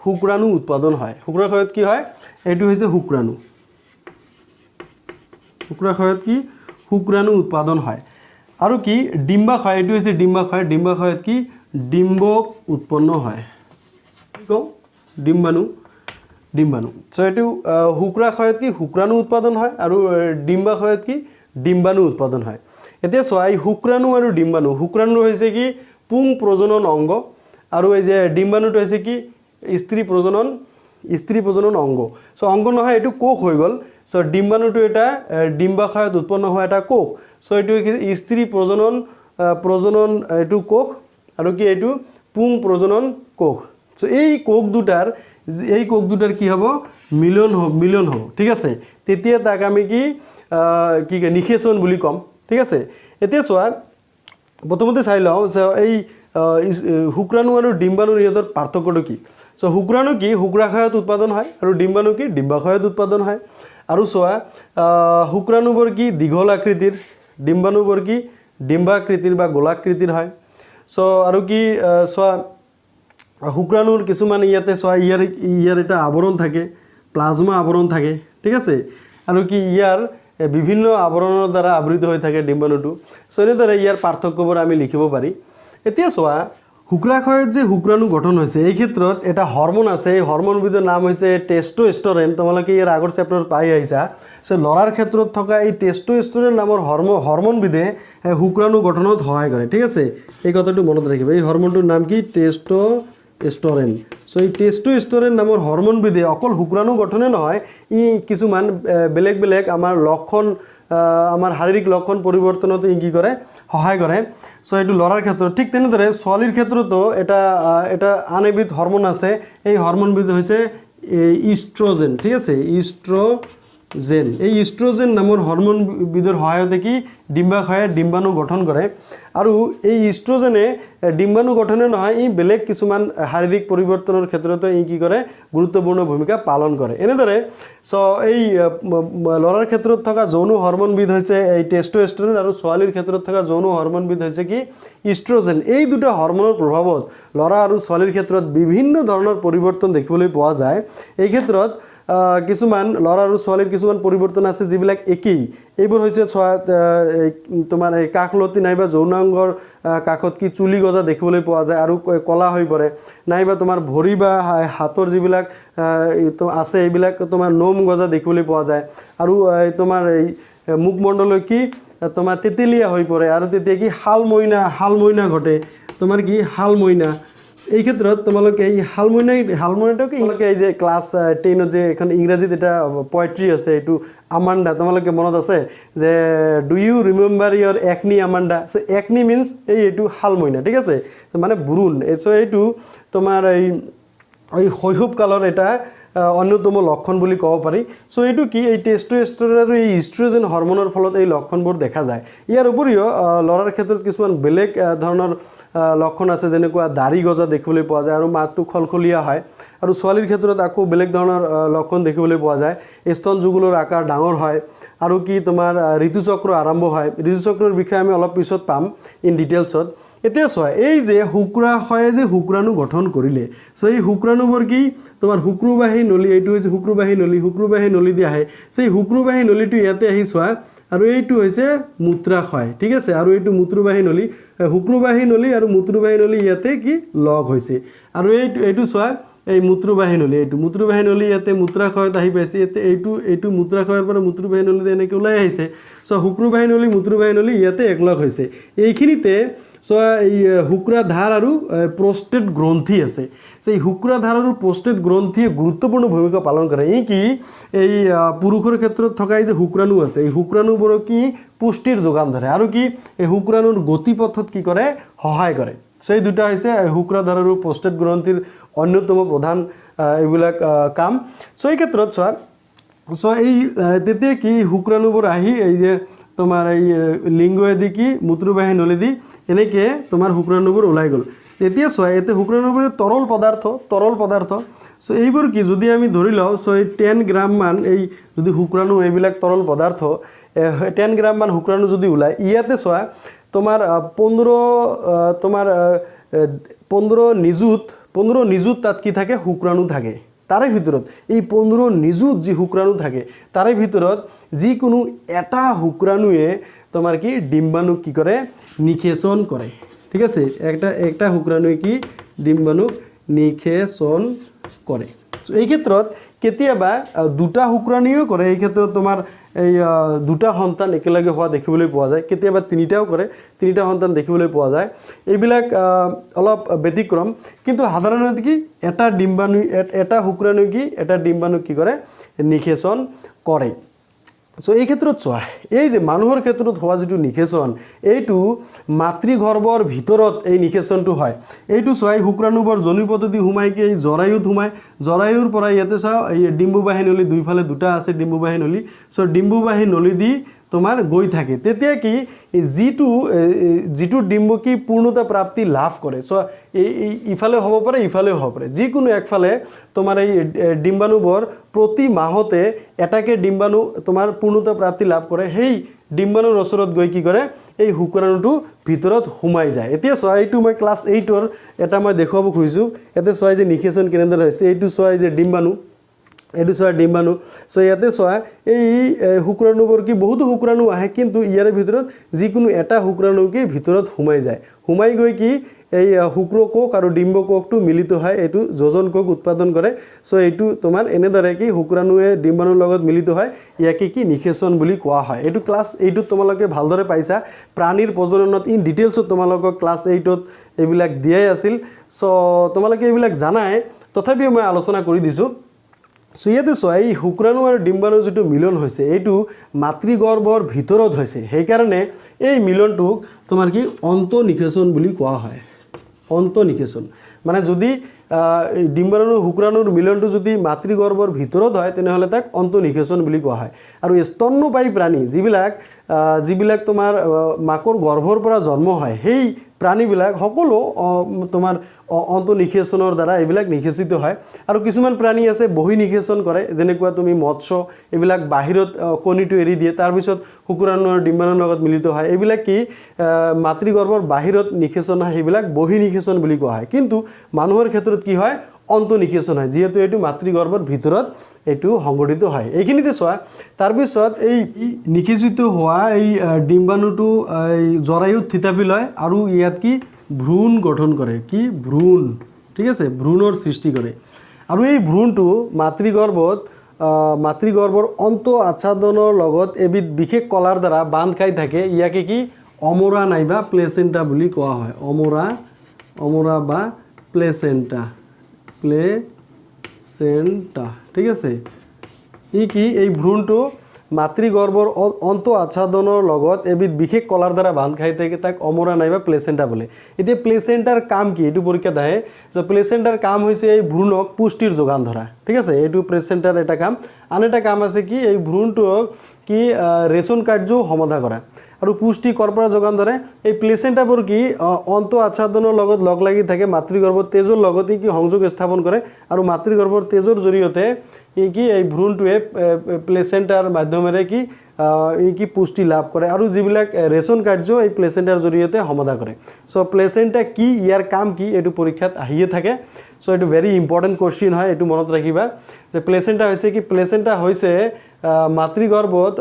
শুক্ৰাণু উৎপাদন হয় শুক্ৰাশয়ত কি হয় এইটো হৈছে শুক্ৰাণু শুক্ৰাশয়ত কি শুক্ৰাণু উৎপাদন হয় আৰু কি ডিম্বাশয় এইটো হৈছে ডিম্বাশয়ত কি ডিম্বক উৎপন্ন হয় কি কওঁ ডিম্বাণু সো এইটো শুক্ৰাশয়ত কি শুক্ৰাণু উৎপাদন হয় আৰু ডিম্বাশয়ত কি ডিম্বাণু উৎপাদন হয় এতিয়া চোৱা এই শুক্ৰাণু আৰু ডিম্বাণু শুক্ৰাণু হৈছে কি পুং প্ৰজনন অংগ আৰু এই যে ডিম্বাণুটো হৈছে কি স্ত্ৰী প্ৰজনন অংগ সো অংগ নহয় এইটো কোষ হৈ গ'ল সো ডিম্বাণুটো এটা ডিম্বাশয়ত উৎপন্ন হোৱা এটা কোষ সো এইটো স্ত্ৰী প্ৰজনন এইটো কোষ আৰু কি এইটো পুং প্ৰজনন কোষ সো এই কোষ দুটাৰ কি হ'ব মিলন হ'ব ঠিক আছে তেতিয়া তাক আমি কি নিষেচন বুলি ক'ম ঠিক আছে এতিয়া চোৱা প্ৰথমতে চাই লওঁ যে এই শুক্ৰাণু আৰু ডিম্বাণুৰ ইহঁতৰ পাৰ্থক্যটো কি সো শুক্ৰাণু কি শুক্ৰাশয়ত উৎপাদন হয় আৰু ডিম্বাণু কি ডিম্বাশয়ত উৎপাদন হয় আৰু চোৱা শুক্ৰাণুবোৰ কি দীঘল আকৃতিৰ ডিম্বাণুবোৰ কি ডিম্বাকৃতিৰ বা গোলাকৃতিৰ হয় সো আৰু কি চোৱা শুক্ৰাণুৰ কিছুমান ইয়াতে চোৱা ইয়াৰ এটা আৱৰণ থাকে প্লাজমা আৱৰণ থাকে ঠিক আছে আৰু কি ইয়াৰ বিভিন্ন আৱৰণৰ দ্বাৰা আবৃত হৈ থাকে ডিম্বাণুটো সো এনেদৰে ইয়াৰ পাৰ্থক্যবোৰ আমি লিখিব পাৰি এতিয়া চোৱা শুক্ৰাশয়ত যে শুক্ৰাণু গঠন হৈছে এই ক্ষেত্ৰত এটা হৰমোন আছে এই হৰমোনবিধৰ নাম হৈছে টেষ্টষ্টোষ্টেৰন তোমালোকে ইয়াৰ আগৰ চেপ্টাৰত পাই আহিছা সো ল'ৰাৰ ক্ষেত্ৰত থকা এই টেষ্টষ্টোষ্টেৰন নামৰ হৰমোনবিধে শুক্ৰাণু গঠনত সহায় কৰে ঠিক আছে এই কথাটো মনত ৰাখিবা এই হৰমোনটোৰ নাম কি টেষ্টষ্টোষ্টেৰন সো এই টেষ্টষ্টোষ্টেৰন নামৰ হৰমোনবিধে অকল শুক্ৰাণু গঠনে নহয় ই কিছুমান বেলেগ আমাৰ লক্ষণ আমাৰ শাৰীৰিক লক্ষণ পৰিৱৰ্তনতো ই কি কৰে সহায় কৰে সো এইটো ল'ৰাৰ ক্ষেত্ৰত ঠিক তেনেদৰে ছোৱালীৰ ক্ষেত্ৰতো এটা আন এবিধ হৰমোন আছে এই হৰমোনবিধ হৈছে ইষ্ট্ৰজেন ঠিক আছে এই ইষ্ট্ৰজেন নামৰ হৰমোনবিধৰ সহায়তে কি ডিম্বাশয়ে ডিম্বাণু গঠন কৰে আৰু এই ইষ্ট্ৰজেনে ডিম্বাণু গঠনে নহয় ই বেলেগ কিছুমান শাৰীৰিক পৰিৱৰ্তনৰ ক্ষেত্ৰতো ই কি কৰে গুৰুত্বপূৰ্ণ ভূমিকা পালন কৰে এনেদৰে সো এই ল'ৰাৰ ক্ষেত্ৰত থকা যৌন হৰমোনবিধ হৈছে এই টেষ্টষ্টোষ্টেৰন আৰু ছোৱালীৰ ক্ষেত্ৰত থকা যৌন হৰমোনবিধ হৈছে কি ইষ্ট্ৰজেন এই দুটা হৰমোনৰ প্ৰভাৱত ল'ৰা আৰু ছোৱালীৰ ক্ষেত্ৰত বিভিন্ন ধৰণৰ পৰিৱৰ্তন দেখিবলৈ পোৱা যায় এই ক্ষেত্ৰত কিছুমান ল'ৰা আৰু ছোৱালীৰ কিছুমান পৰিৱৰ্তন আছে যিবিলাক একেই এইবোৰ হৈছে তোমাৰ এই কাষলতি নাইবা যৌনাংগৰ কাষত কি চুলি গজা দেখিবলৈ পোৱা যায় আৰু কলা হৈ পৰে নাইবা তোমাৰ ভৰি বা হাতৰ যিবিলাক আছে এইবিলাক তোমাৰ নোম গজা দেখিবলৈ পোৱা যায় আৰু তোমাৰ এই মুখমণ্ডলৰ কি তোমাৰ তেতেলীয়া হৈ পৰে আৰু তেতিয়া কি শালমইনা ঘটে তোমাৰ কি শালমইনা এই ক্ষেত্ৰত তোমালোকে এই শালমইনাটো কি তোমালোকে এই যে ক্লাছ 10 যে এখন ইংৰাজীত এটা পোয়েট্ৰি আছে এইটো আমান্ডা তোমালোকে মনত আছে যে ডু ইউ ৰিমেম্বাৰ ইয়ৰ একনি আমান্ডা সো একনি মিন্স এইটো শালমইনা ঠিক আছে মানে বুৰুণ সো এইটো তোমাৰ এই শৈশৱ কালৰ এটা অন্যতম লক্ষণ বুলি ক'ব পাৰি সো এইটো কি এই টেষ্টষ্টোষ্টেৰন আৰু এই ইষ্ট্ৰজেন হৰমোনৰ ফলত এই লক্ষণবোৰ দেখা যায় ইয়াৰ উপৰিও ল'ৰাৰ ক্ষেত্ৰত কিছুমান বেলেগ ধৰণৰ লক্ষণ আছে যেনেকুৱা দাড়ি গজা দেখিবলৈ পোৱা যায় আৰু মাতটো খলখলীয়া হয় আৰু ছোৱালীৰ ক্ষেত্ৰত আকৌ বেলেগ ধৰণৰ লক্ষণ দেখিবলৈ পোৱা যায় স্তন যুগলৰ আকাৰ ডাঙৰ হয় আৰু কি তোমাৰ ঋতুচক্ৰ আৰম্ভ হয় ঋতুচক্ৰৰ বিষয়ে আমি অলপ পিছত পাম ইন ডিটেইলছত এতিয়া চোৱা এই যে শুক্ৰাশয়ে যে শুক্ৰাণু গঠন কৰিলে সো এই শুক্ৰাণুবোৰ কি তোমাৰ শুক্ৰবাহী নলী এইটো হৈছে শুক্ৰবাহী নলী দি আহে সো এই শুক্ৰবাহী নলীটো ইয়াতে আহি চোৱা আৰু এইটো হৈছে মূত্ৰাশয় ঠিক আছে আৰু এইটো মূত্ৰবাহী নলী শুক্ৰবাহী নলী আৰু মূত্ৰবাহী নলী ইয়াতে কি লগ হৈছে আৰু এইটো চোৱা এই মূত্ৰবাহী নলী ইয়াতে মূত্ৰাশয়ত আহি পাইছে এইটো মূত্ৰাশয়ৰ পৰা মূত্ৰবাহী নলীতে এনেকৈ ওলাই আহিছে সো শুক্ৰবাহী নলী মূত্ৰবাহী নলী ইয়াতে একলগ হৈছে এইখিনিতে চোৱা এই শুক্ৰাধাৰ আৰু প্ৰষ্টেট গ্ৰন্থি আছে সেই শুক্ৰাধাৰ আৰু প্ৰষ্টেট গ্ৰন্থিয়ে গুৰুত্বপূৰ্ণ ভূমিকা পালন কৰে এই কি এই পুৰুষৰ ক্ষেত্ৰত থকা এই যে শুক্ৰাণু আছে এই শুক্ৰাণুবোৰক কি পুষ্টিৰ যোগান ধৰে আৰু কি এই শুক্ৰাণুৰ গতিপথত কি কৰে সহায় কৰে সো এই দুটা হৈছে শুক্ৰাধাৰ আৰু প্ৰষ্টেট গ্ৰন্থিৰ অন্যতম প্ৰধান এইবিলাক কাম সো এই ক্ষেত্ৰত চোৱা সো এই তেতিয়া কি শুক্ৰাণুবোৰ আহি এই যে তোমাৰ এই লিংগয়েদি কি মূত্ৰবাহী নলীদি এনেকৈ তোমাৰ শুক্ৰাণুবোৰ ওলাই গ'ল। এতিয়া চোৱা এতিয়া শুক্ৰাণুবোৰ তৰল পদাৰ্থ সো এইবোৰ কি যদি আমি ধৰি লওঁ সো এই 10 গ্ৰাম মান এই যদি শুক্ৰাণু এইবিলাক তৰল পদাৰ্থ 10 গ্ৰাম মান শুক্ৰাণু যদি ওলায় ইয়াতে চোৱা তোমাৰ 15 নিযুত তাত কি থাকে শুক্ৰাণু থাকে। তাৰে ভিতৰত এই 15 নিযুত যি শুক্ৰাণু থাকে তাৰে ভিতৰত যিকোনো এটা শুক্ৰাণুৱে তোমাৰ কি ডিম্বাণুক কি কৰে নিষেচন কৰে। ঠিক আছে, একটা শুক্ৰাণুৱে কি ডিম্বাণুক নিষেচন কৰে। এই ক্ষেত্ৰত কেতিয়াবা দুটা শুক্ৰাণুৱেও কৰে, এই ক্ষেত্ৰত তোমাৰ এই দুটা সন্তান একেলগে হোৱা দেখিবলৈ পোৱা যায়, কেতিয়াবা তিনিটাও কৰে, তিনিটা সন্তান দেখিবলৈ পোৱা যায়। এইবিলাক অলপ ব্যতিক্ৰম, কিন্তু সাধাৰণতে কি এটা শুক্ৰাণু কি এটা ডিম্বাণুক কি কৰে নিষেচন কৰে। সো এই ক্ষেত্ৰত চোৱা এই যে মানুহৰ ক্ষেত্ৰত হোৱা যিটো নিষেচন এইটো মাতৃগৰ্ভৰ ভিতৰত এই নিষেচনটো হয়। এইটো চোৱা এই শুক্ৰাণুবোৰ জনিপথেদি সোমাই কি এই জৰায়ুত সোমায়, জৰায়ুৰ পৰা ইয়াতে চোৱা এই ডিম্বুবাহী নলী দুইফালে দুটা আছে ডিম্বুবাহী নলী। সো ডিম্বুবাহী নলী দি তোমাৰ গৈ থাকে, তেতিয়া কি যিটো ডিম্ব কি পূৰ্ণতা প্ৰাপ্তি লাভ কৰে। সো এই ইফালে হ'ব পাৰে ইফালেও হ'ব পাৰে, যিকোনো একফালে তোমাৰ এই ডিম্বাণুবোৰ প্ৰতি মাহতে এটাকে ডিম্বাণু তোমাৰ পূৰ্ণতা প্ৰাপ্তি লাভ কৰে, সেই ডিম্বাণুৰ ওচৰত গৈ কি কৰে এই শুক্ৰাণুটো ভিতৰত সোমাই যায়। এতিয়া চোৱা এইটো মই ক্লাছ 8ৰ এটা মই দেখুৱাব খুজিছোঁ, ইয়াতে চোৱা যে নিষেচন কেনেদৰে হৈছে, এইটো চোৱা যে ডিম্বাণু, এইটো চোৱা ডিম্বাণু। সো ইয়াতে চোৱা এই শুক্ৰাণুবোৰ কি বহুতো শুক্ৰাণু আহে, কিন্তু ইয়াৰ ভিতৰত যিকোনো এটা শুক্ৰাণু কি ভিতৰত সোমাই যায়, সোমাই গৈ কি এই শুক্ৰকোষ আৰু ডিম্বকোষটো মিলিত হয়, এইটো যোজন কোষ উৎপাদন কৰে। সো এইটো তোমাৰ এনেদৰে কি শুক্ৰাণুৱে ডিম্বাণুৰ লগত মিলিত হয়, ইয়াকে কি নিষেচন বুলি কোৱা হয়। এইটো ক্লাছ 8ত তোমালোকে ভালদৰে পাইছা, প্ৰাণীৰ প্ৰজননত ইন ডিটেইলছত তোমালোকক ক্লাছ 8ত এইবিলাক দিয়াই আছিল। সো তোমালোকে এইবিলাক জানাই, তথাপিও মই আলোচনা কৰি দিছোঁ। সো ইয়াতে চোৱা এই শুক্ৰাণু আৰু ডিম্বাণুৰ যিটো মিলন হৈছে এইটো মাতৃগৰ্ভৰ ভিতৰত হৈছে, সেইকাৰণে এই মিলনটোক তোমাৰ কি অন্তঃনিষেচন বুলি কোৱা হয়। অন্তঃনিষেচন মানে যদি ডিম্বাণু শুক্ৰাণুৰ মিলনটো যদি মাতৃগৰ্ভৰ ভিতৰত হয় তেনেহ'লে তাক অন্তঃনিষেচন বুলি কোৱা হয়। আৰু স্তন্যপায়ী প্ৰাণী যিবিলাক তোমাৰ মাকৰ গৰ্ভৰ পৰা জন্ম হয় সেই প্ৰাণীবিলাক সকলো তোমাৰ অন্তঃনিষেচনৰ দ্বাৰা এইবিলাক নিষেচিত হয়। আৰু কিছুমান প্ৰাণী আছে বহি নিষেচন কৰে, যেনেকুৱা তুমি মৎস্য, এইবিলাক বাহিৰত কণীটো এৰি দিয়ে তাৰপিছত শুক্ৰাণু আৰু ডিম্বাণুৰ লগত মিলিত হয়, এইবিলাক কি মাতৃগৰ্ভৰ বাহিৰত নিষেচন হয়, সেইবিলাক বহি নিষেচন বুলি কোৱা হয়। কিন্তু মানুহৰ ক্ষেত্ৰত কি হয় অন্তঃনিষেচন হয়, যিহেতু এইটো মাতৃগৰ্ভৰ ভিতৰত এইটো সংঘটিত হয়। এইখিনিতে চোৱা তাৰপিছত এই নিষেচিত হোৱা এই ডিম্বাণুটো এই জৰায়ুত থিতাপি লয় আৰু ইয়াত কি ভ্ৰূণ গঠন কৰে, কি ভ্ৰূণ, ঠিক আছে, ভ্ৰূণৰ সৃষ্টি কৰে। আৰু এই ভ্ৰূণটো মাতৃগৰ্ভৰ অন্ত আচ্ছাদনৰ লগত এবিধ বিশেষ কলাৰ দ্বাৰা বান্ধ খাই থাকে, ইয়াকে কি অমৰা নাইবা প্লেচেণ্টা বুলি কোৱা হয়। অমৰা বা প্লেচেণ্টা, ঠিক আছে। এই ভ্ৰূণটো মাতৃগৰ্ভৰ অন্ত আচ্ছাদনৰ লগত এবিধ বিশেষ কলাৰ দ্বাৰা বান্ধ খাই থাকে, তাক অমৰা নাইবা প্লেচেণ্টা বোলে। এতিয়া প্লেচেণ্টাৰ কাম কি এইটো পৰীক্ষাত আহে, যে প্লেচেণ্টাৰ কাম হৈছে এই ভ্ৰূণক পুষ্টিৰ যোগান ধৰা, ঠিক আছে, এইটো প্লেচেণ্টাৰ এটা কাম। আন এটা কাম আছে কি এই ভ্ৰূণটোক কি ৰেচন কাৰ্যও সমাধা কৰা আৰু পুষ্টি কৰ পৰা যোগান ধৰে। এই প্লেচেণ্টাবোৰ কি অন্ত আচ্ছাদনৰ লগত লগ লাগি থাকে, মাতৃগৰ্ভৰ তেজৰ লগতে কি সংযোগ স্থাপন কৰে আৰু মাতৃগৰ্ভৰ তেজৰ জৰিয়তে কি এই ভ্ৰূণটোৱে প্লেচেণ্টাৰ মাধ্যমেৰে কি পুষ্টি লাভ কৰে আৰু যিবিলাক ৰেচন কাৰ্য এই প্লেচেণ্টাৰ জৰিয়তে সমাধা কৰে। সো প্লেচেণ্টা কি, ইয়াৰ কাম কি, এইটো পৰীক্ষাত আহিয়ে থাকে। সো এইটো ভেৰি ইম্পৰ্টেণ্ট কুৱেশ্যন হয়, এইটো মনত ৰাখিবা যে প্লেচেণ্টা হৈছে কি, প্লেচেণ্টা হৈছে মাতৃগৰ্ভত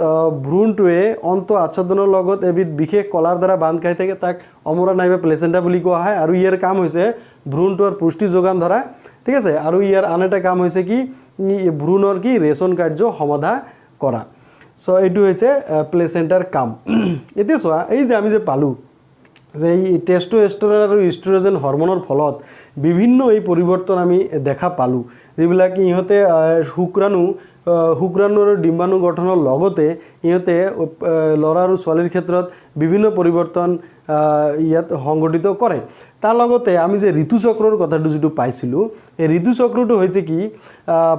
ভ্ৰূণটোৱে অন্ত আচ্ছাদনৰ লগত এবিধ বিশেষ কলাৰ দ্বাৰা বান্ধ খাই থাকে, তাক অমৰা নাইবা প্লেচেণ্টা বুলি কোৱা হয়। আৰু ইয়াৰ কাম হৈছে ভ্ৰূণটোৰ পুষ্টি যোগান ধৰা, ঠিক আছে। আৰু ইয়াৰ আন এটা কাম হৈছে কি ভ্ৰূণৰ কি ৰেচন কাৰ্য সমাধা কৰা। সো এইটো হৈছে প্লেচেণ্টাৰ কাম। এতিয়া চোৱা এই যে আমি যে পালোঁ যে এই টেষ্টষ্টেৰন আৰু ইষ্ট্ৰজেন হৰমনৰ ফলত বিভিন্ন এই পৰিৱৰ্তন আমি দেখা পালোঁ, যিবিলাক ইহঁতে শুক্ৰাণু শুক্ৰাণু আৰু ডিম্বাণু গঠনৰ লগতে ইহঁতে ল'ৰা আৰু ছোৱালীৰ ক্ষেত্ৰত বিভিন্ন পৰিৱৰ্তন ইয়াত সংঘটিত কৰে। তাৰ লগতে আমি যে ঋতুচক্ৰৰ কথাটো যিটো পাইছিলোঁ, এই ঋতুচক্ৰটো হৈছে কি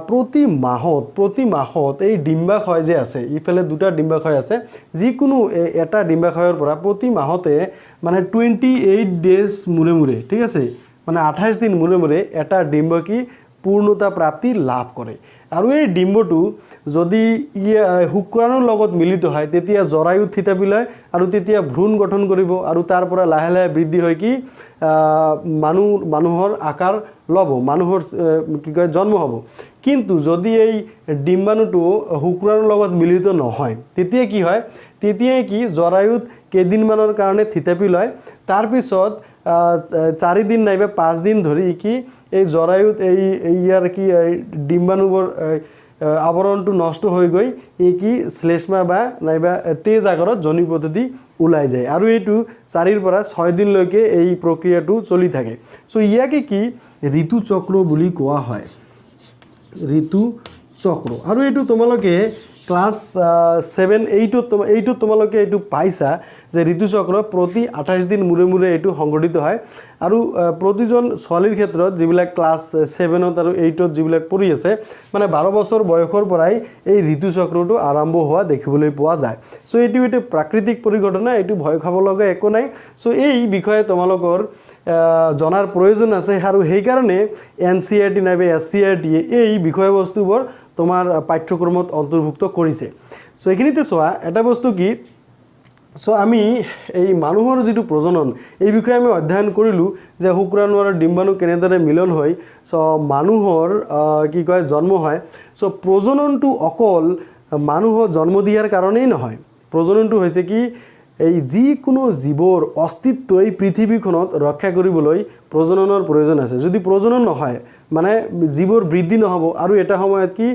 প্ৰতি মাহত এই ডিম্বাশয় যে আছে, ইফালে দুটা ডিম্বাশয় আছে, যিকোনো এটা ডিম্বাশয়ৰ পৰা প্ৰতি মাহতে মানে 28 ডেজ মূৰে ঠিক আছে, মানে 28 দিন মূৰে এটা ডিম্বাকী পূৰ্ণতা প্ৰাপ্তি লাভ কৰে। আৰু এই ডিম্বটো যদি শুক্ৰাণুৰ লগত মিলিত হয় তেতিয়া জৰায়ুত থিতাপি লয় আৰু তেতিয়া ভ্ৰূণ গঠন কৰিব আৰু তাৰ পৰা লাহে লাহে বৃদ্ধি হয় কি মানুহৰ আকাৰ ল'ব, মানুহৰ কি কয় জন্ম হ'ব। কিন্তু যদি এই ডিম্বাণুটো শুক্ৰাণুৰ লগত মিলিত নহয় তেতিয়া কি হয়, তেতিয়াই কি জৰায়ুত কেইদিনমানৰ কাৰণে থিতাপি লয়, তাৰপিছত 4 দিন নাইবা 5 দিন ধৰি কি এই জৰায়ুত ইয়াৰ কি ডিম্বাণুবোৰ আৱৰণটো নষ্ট হৈ গৈ কি শ্লেষ্মা বা নাইবা তেজ আকাৰত জনি পদ্ধতি ওলাই যায় আৰু এইটো 4 পৰা 6 দিনলৈকে এই প্ৰক্ৰিয়াটো চলি থাকে। চ' ইয়াকে কি ঋতুচক্ৰ বুলি কোৱা হয়, ঋতুচক্ৰ। আৰু এইটো তোমালোকে ক্লাছ 7-8ত তোমালোকে এইটো পাইছা যে ঋতুচক্ৰ প্ৰতি 28 দিন মূৰে এইটো সংঘটিত হয়। আৰু প্ৰতিজন ছোৱালীৰ ক্ষেত্ৰত যিবিলাক ক্লাছ 7ত আৰু 8ত যিবিলাক পঢ়ি আছে, মানে 12 বছৰ বয়সৰ পৰাই এই ঋতুচক্ৰটো আৰম্ভ হোৱা দেখিবলৈ পোৱা যায়। চ' এইটো প্ৰাকৃতিক পৰিঘটনা, এইটো ভয় খাব লগা একো নাই। চ' এই বিষয়ে তোমালোকৰ জনাৰ প্ৰয়োজন আছে আৰু সেইকাৰণে NCERT নাইবা SCERT এই বিষয়বস্তুবোৰ তোমাৰ পাঠ্যক্ৰমত অন্তৰ্ভুক্ত কৰিছে। চ' এইখিনিতে চোৱা এটা বস্তু কি, চ' আমি এই মানুহৰ যিটো প্ৰজনন এই বিষয়ে আমি অধ্যয়ন কৰিলোঁ যে শুক্ৰাণু আৰু ডিম্বাণু কেনেদৰে মিলন হয়, চ' মানুহৰ কি কয় জন্ম হয়। চ' প্ৰজননটো অকল মানুহৰ জন্ম দিয়াৰ কাৰণেই নহয়, প্ৰজননটো হৈছে কি এই যিকোনো জীৱৰ অস্তিত্ব এই পৃথিৱীখনত ৰক্ষা কৰিবলৈ প্ৰজননৰ প্ৰয়োজন আছে। যদি প্ৰজনন নহয় মানে জীৱৰ বৃদ্ধি নহ'ব আৰু এটা সময়ত কি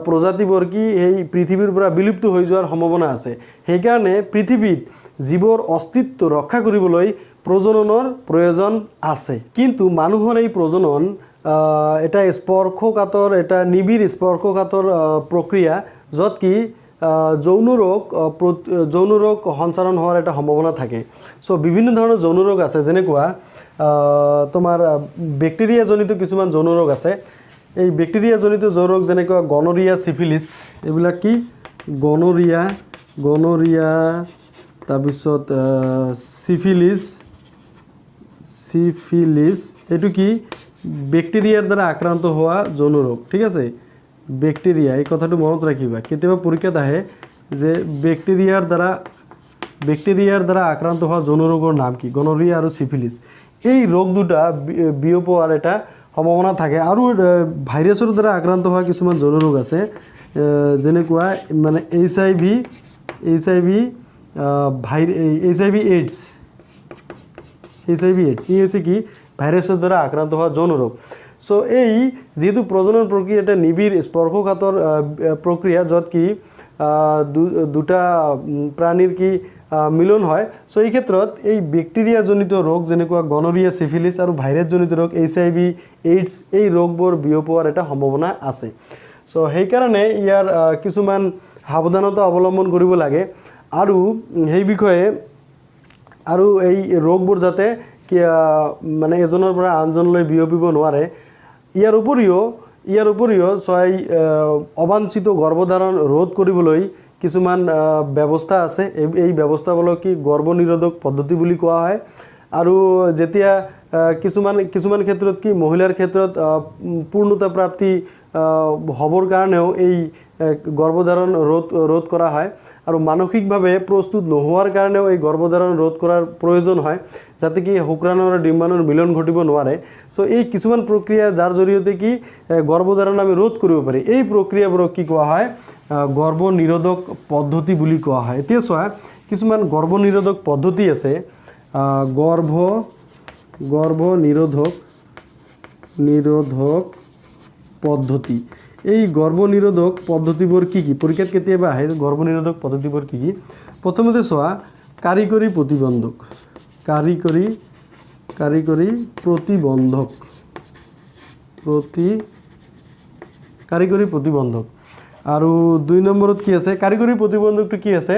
প্ৰজাতিবোৰ কি এই পৃথিৱীৰ পৰা বিলুপ্ত হৈ যোৱাৰ সম্ভাৱনা আছে। সেইকাৰণে পৃথিৱীত জীৱৰ অস্তিত্ব ৰক্ষা কৰিবলৈ প্ৰজননৰ প্ৰয়োজন আছে। কিন্তু মানুহৰ এই প্ৰজনন এটা স্পৰ্শকাতৰ, এটা নিবিড় স্পৰ্শকাতৰ প্ৰক্ৰিয়া, য'ত কি যৌন ৰোগ সঞ্চাৰণ হোৱাৰ এটা সম্ভাৱনা থাকে। চ' বিভিন্ন ধৰণৰ যৌন ৰোগ আছে, যেনেকুৱা তোমাৰ বেক্টেৰিয়াজনিত কিছুমান যৌন ৰোগ আছে। এই বেক্টেৰিয়াজনিত যৌন ৰোগ যেনেকুৱা গনৰিয়া, চিফিলিছ, এইবিলাক কি গনৰিয়া তাৰপিছত চিফিলিছ এইটো কি বেক্টেৰিয়াৰ দ্বাৰা আক্ৰান্ত হোৱা যৌন ৰোগ, ঠিক আছে। বেক্টেৰিয়া, এই কথাটো মনত ৰাখিবা, কেতিয়াবা পৰীক্ষাত আহে যে বেক্টেৰিয়াৰ দ্বাৰা আক্ৰান্ত হোৱা যৌন ৰোগৰ নাম কি, গনৰিয়া আৰু চিফিলিছ। এই ৰোগ দুটা বিয়পোৱাৰ এটা সম্ভাৱনা থাকে। আৰু ভাইৰাছৰ দ্বাৰা আক্ৰান্ত হোৱা কিছুমান যৌন ৰোগ আছে, যেনেকুৱা মানে HIV এইডছ, এই হৈছে কি ভাইৰাছৰ দ্বাৰা আক্ৰান্ত হোৱা যৌন ৰোগ। চ' এই যিহেতু প্ৰজনন প্ৰক্ৰিয়া এটা নিবিড় স্পৰ্শকাতৰ প্ৰক্ৰিয়া, য'ত কি দুটা প্ৰাণীৰ কি মিলন হয়। চ' এই ক্ষেত্ৰত এই বেক্টেৰিয়াজনিত ৰোগ যেনেকুৱা গনৰিয়া, চিফিলিছ আৰু ভাইৰাছজনিত ৰোগ HIV এইডছ এই ৰোগবোৰ বিয়পোৱাৰ এটা সম্ভাৱনা আছে। চ' সেইকাৰণে ইয়াৰ কিছুমান সাৱধানতা অৱলম্বন কৰিব লাগে আৰু সেই বিষয়ে আৰু এই ৰোগবোৰ যাতে মানে এজনৰ পৰা আনজনলৈ বিয়পিব নোৱাৰে। ইয়াৰ উপৰিও অবাঞ্ছিত গৰ্ভধাৰণ ৰোধ কৰিবলৈ কিছুমান ব্যৱস্থা আছে। এই ব্যৱস্থাবোৰক কি গৰ্ভনিৰোধক পদ্ধতি বুলি কোৱা হয়। আৰু যেতিয়া কিছুমান ক্ষেত্ৰত কি মহিলাৰ ক্ষেত্ৰত পূৰ্ণতা প্ৰাপ্তি হ'বৰ কাৰণেও এই গৰ্ভধাৰণ ৰোধ কৰা হয়। আৰু মানসিকভাৱে প্ৰস্তুত নোহোৱাৰ কাৰণেও এই গৰ্ভধাৰণ ৰোধ কৰাৰ প্ৰয়োজন হয়, যাতে কি শুক্ৰাণু আৰু ডিম্বাণুৰ মিলন ঘটিব নোৱাৰে। চ' এই কিছুমান প্ৰক্ৰিয়া যাৰ জৰিয়তে কি গৰ্ভধাৰণ আমি ৰোধ কৰিব পাৰি, এই প্ৰক্ৰিয়াবোৰক কি কোৱা হয় গৰ্ভনিৰোধক পদ্ধতি বুলি কোৱা হয়। এতিয়া চোৱা কিছুমান গৰ্ভনিৰোধক পদ্ধতি আছে, গৰ্ভনিৰোধক পদ্ধতি। এই গৰ্ভনিৰোধক পদ্ধতিবোৰ কি কি, পৰীক্ষাত কেতিয়াবা আহে গৰ্ভনিৰোধক পদ্ধতিবোৰ কি কি। প্ৰথমতে চোৱা কাৰিকৰী প্ৰতিবন্ধক, কাৰিকৰী প্ৰতিবন্ধক। আৰু 2 নম্বৰত কি আছে কাৰিকৰী প্ৰতিবন্ধকটো কি আছে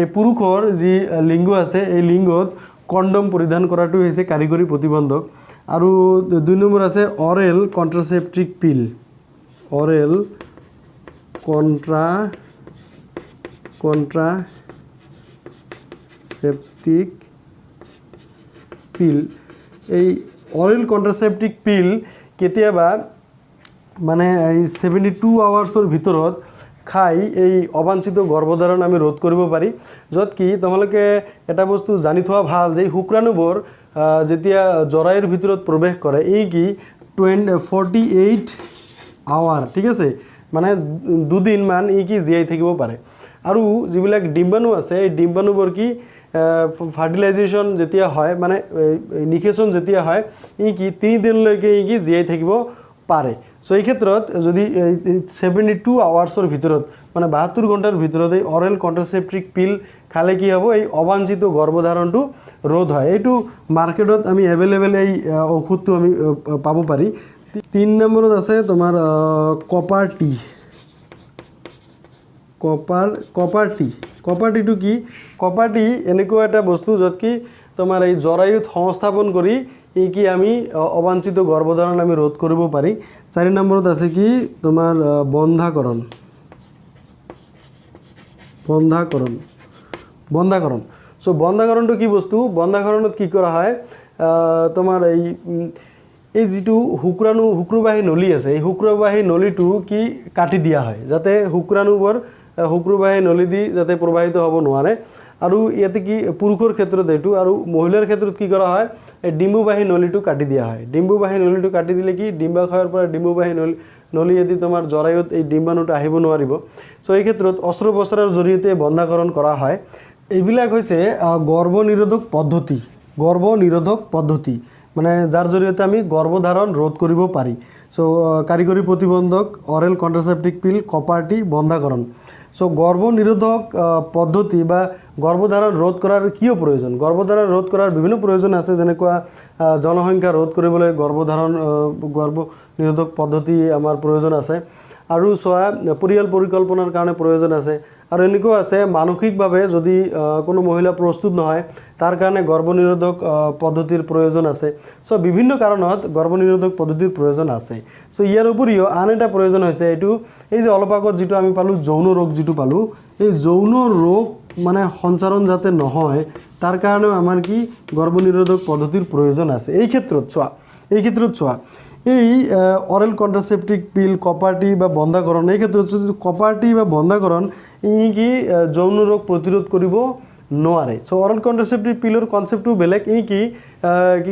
এই পুৰুষৰ যি লিংগ আছে এই লিংগত কন্ডম পৰিধান কৰাটো হৈছে কাৰিকৰী প্ৰতিবন্ধক আৰু 2 নম্বৰ আছে oral contraceptive pill oral contraceptive pill এই অৰেল কন্ট্ৰাসেপ্টিভ পিল কেতিয়াবা মানে এই 72 আৱাৰ্ছৰ ভিতৰত খাই এই অবাঞ্ছিত গৰ্ভধাৰণ আমি ৰোধ কৰিব পাৰি যত কি তোমালোকে এটা বস্তু জানি থোৱা ভাল যে শুক্ৰাণুবোৰ যেতিয়া জৰায়ুৰ ভিতৰত প্ৰৱেশ কৰে এই কি 48 আৱাৰ ঠিক আছে মানে দুদিন মান এই কি জীয়াই থাকিব পাৰে আৰু যিবিলাক ডিম্বাণু আছে এই ডিম্বাণুবোৰ কি ফাৰ্টিলাইজেশ্যন যেতিয়া হয় মানে নিষেচন যেতিয়া হয় এই কি 3 দিনলৈকে এই কি জীয়াই থাকিব পাৰে সো এই ক্ষেত্ৰত যদি 72 আৱাৰ্ছৰ ভিতৰত মানে 72 ঘণ্টাৰ ভিতৰত এই অৰেল কন্ট্ৰাসেপ্টিভ পিল খালে কি হ'ব এই অবাঞ্ছিত গৰ্ভধাৰণটো ৰোধ হয় এইটো মাৰ্কেটত আমি এভেইলেবল এই ঔষধটো আমি পাব পাৰি 3 নম্বৰত আছে তোমাৰ কপাৰ টিটো কি কপাৰ টি এনেকুৱা এটা বস্তু যত কি তোমাৰ এই জৰায়ুত সংস্থাপন কৰি এই কি আমি অবাঞ্ছিত গৰ্ভধাৰণ আমি ৰোধ কৰিব পাৰি 4 নম্বৰত আছে কি তোমাৰ বন্ধাকৰণ সো বন্ধাকৰণটো কি বস্তু বন্ধাকৰণত কি কৰা হয় তোমাৰ এই যিটো শুক্ৰবাহী নলী আছে এই শুক্ৰবাহী নলীটো কি কাটি দিয়া হয় যাতে শুক্ৰাণুবোৰ শুক্ৰবাহী নলী দি যাতে প্ৰবাহিত হ'ব নোৱাৰে আৰু ইয়াতে কি পুৰুষৰ ক্ষেত্ৰত এইটো আৰু মহিলাৰ ক্ষেত্ৰত কি কৰা হয় এই ডিম্ববাহী নলীটো কাটি দিয়া হয় ডিম্ববাহী নলীটো কাটি দিলে কি ডিম্বাশয়ৰ পৰা ডিম্ববাহী নলী এদি তোমাৰ জৰায়ুত এই ডিম্বাণুটো আহিব নোৱাৰিব সো এই ক্ষেত্ৰত অস্ত্ৰোপচাৰৰ জৰিয়তে বন্ধাকৰণ কৰা হয় এইবিলাক হৈছে গৰ্ভনিৰোধক পদ্ধতি মানে যাৰ জৰিয়তে আমি গৰ্ভধাৰণ ৰোধ কৰিব পাৰি সো কাৰিকৰী প্ৰতিবন্ধক oral contraceptive pill copper T বন্ধাকৰণ সো গৰ্ভনিৰোধক পদ্ধতি বা গৰ্ভধাৰণ ৰোধ কৰাৰ কিয় প্ৰয়োজন গৰ্ভধাৰণ ৰোধ কৰাৰ বিভিন্ন প্ৰয়োজন আছে যেনেকুৱা জনসংখ্যা ৰোধ কৰিবলৈ গৰ্ভনিৰোধক পদ্ধতি আমাৰ প্ৰয়োজন আছে আৰু সোৱা পৰিয়াল পৰিকল্পনাৰ কাৰণে প্ৰয়োজন আছে আৰু এনেকুৱা আছে মানসিকভাৱে যদি কোনো মহিলা প্ৰস্তুত নহয় তাৰ কাৰণে গৰ্ভনিৰোধক পদ্ধতিৰ প্ৰয়োজন আছে সো বিভিন্ন কাৰণত গৰ্ভনিৰোধক পদ্ধতিৰ প্ৰয়োজন আছে সো ইয়াৰ উপৰিও আন এটা প্ৰয়োজন হৈছে এইটো এই যে অলপ আগত যেটো আমি পালো যৌন ৰোগ যেটো পালো এই যৌন ৰোগ মানে সঞ্চাৰণ যাতে নহয় তাৰ কাৰণে আমাৰ কি গৰ্ভনিৰোধক পদ্ধতিৰ প্ৰয়োজন আছে এই ক্ষেত্ৰত চোৱা এই oral contraceptive pill copper T বা বন্ধাকৰণ এই ক্ষেত্ৰত যদি কপাৰ টি বা বন্ধাকৰণ ই কি যৌন ৰোগ প্ৰতিৰোধ কৰিব নোৱাৰে সো অৰেল কন্ট্ৰাসেপ্টিভ পিলৰ কনসেপ্টটো বেলেগ এই কি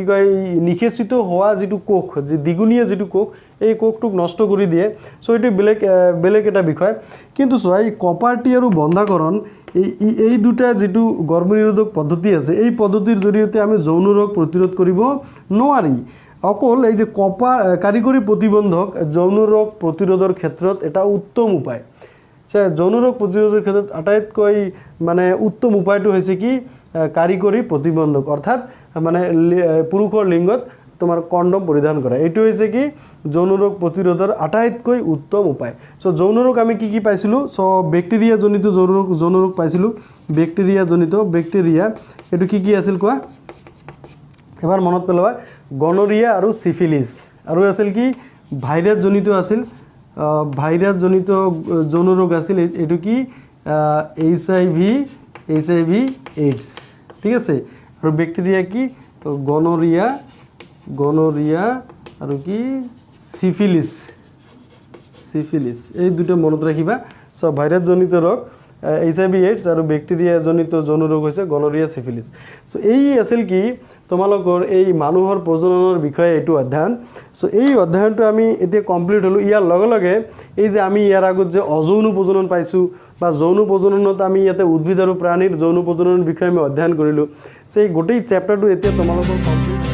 কয় নিষেচিত হোৱা যেটো কোষ যে দ্বিগুণীয়া যেটো কোষ এই কোষটোক নষ্ট কৰি দিয়ে সো এটো বেলেগ এটা বিষয় কিন্তু চোৱা এই কপাৰ টি আৰু বন্ধাকৰণ এই দুটা যেটো গৰ্ভনিৰোধক পদ্ধতি আছে এই পদ্ধতিৰ জৰিয়তে আমি যৌন ৰোগ প্ৰতিৰোধ কৰিব নোৱাৰি অকল এই যে কাৰিকৰী প্ৰতিবন্ধক যৌন ৰোগ প্ৰতিৰোধৰ ক্ষেত্ৰত এটা উত্তম উপায় যৌন ৰোগ প্ৰতিৰোধৰ ক্ষেত্ৰত আটাইতকৈ মানে উত্তম উপায়টো হৈছে কি কাৰিকৰী প্ৰতিবন্ধক অৰ্থাৎ মানে পুৰুষৰ লিংগত তোমাৰ কন্ডম পৰিধান কৰা এইটো হৈছে কি যৌন ৰোগ প্ৰতিৰোধৰ আটাইতকৈ উত্তম উপায় সো যৌন ৰোগ আমি কি পাইছিলো সো ব্যাকটেৰিয়া জনিত যৌন ৰোগ পাইছিলো ব্যাকটেৰিয়া এটো কি আছিল কোৱা এবাৰ মনত পেলোৱা গনৰিয়া আৰু সিফিলিস আৰু আছিল কি ভাইৰাছ জনিত যৌন ৰোগ আছিল এটো কি HIV AIDS ঠিক আছে আৰু ব্যাকটেৰিয়া কি গনৰিয়া আৰু কি সিফিলিস এই দুটো মনত ৰাখিবা সো ভাইৰাছ জনিত ৰোগ HIV AIDS আৰু ব্যাকটেৰিয়া জনিত যৌন ৰোগ হৈছে গনৰিয়া সিফিলিস সো এই আছিল কি তোমালোকৰ এই মানুহৰ প্ৰজননৰ বিষয়ে এটো অধ্যয়ন সো এই অধ্যয়নটো আমি এতিয়া কমপ্লিট হলো ইয়াৰ লগে লগে এই যে আমি ইয়াৰ আগত যে অযৌন প্ৰজনন পাইছো বা যৌন প্ৰজননত আমি ইয়াতে উদ্ভিদ আৰু প্ৰাণীৰ যৌন প্ৰজননৰ বিষয়ে আমি অধ্যয়ন কৰিলো সেই গোটেই চ্যাপ্টাৰটো এতিয়া তোমালোকৰ কমপ্লিট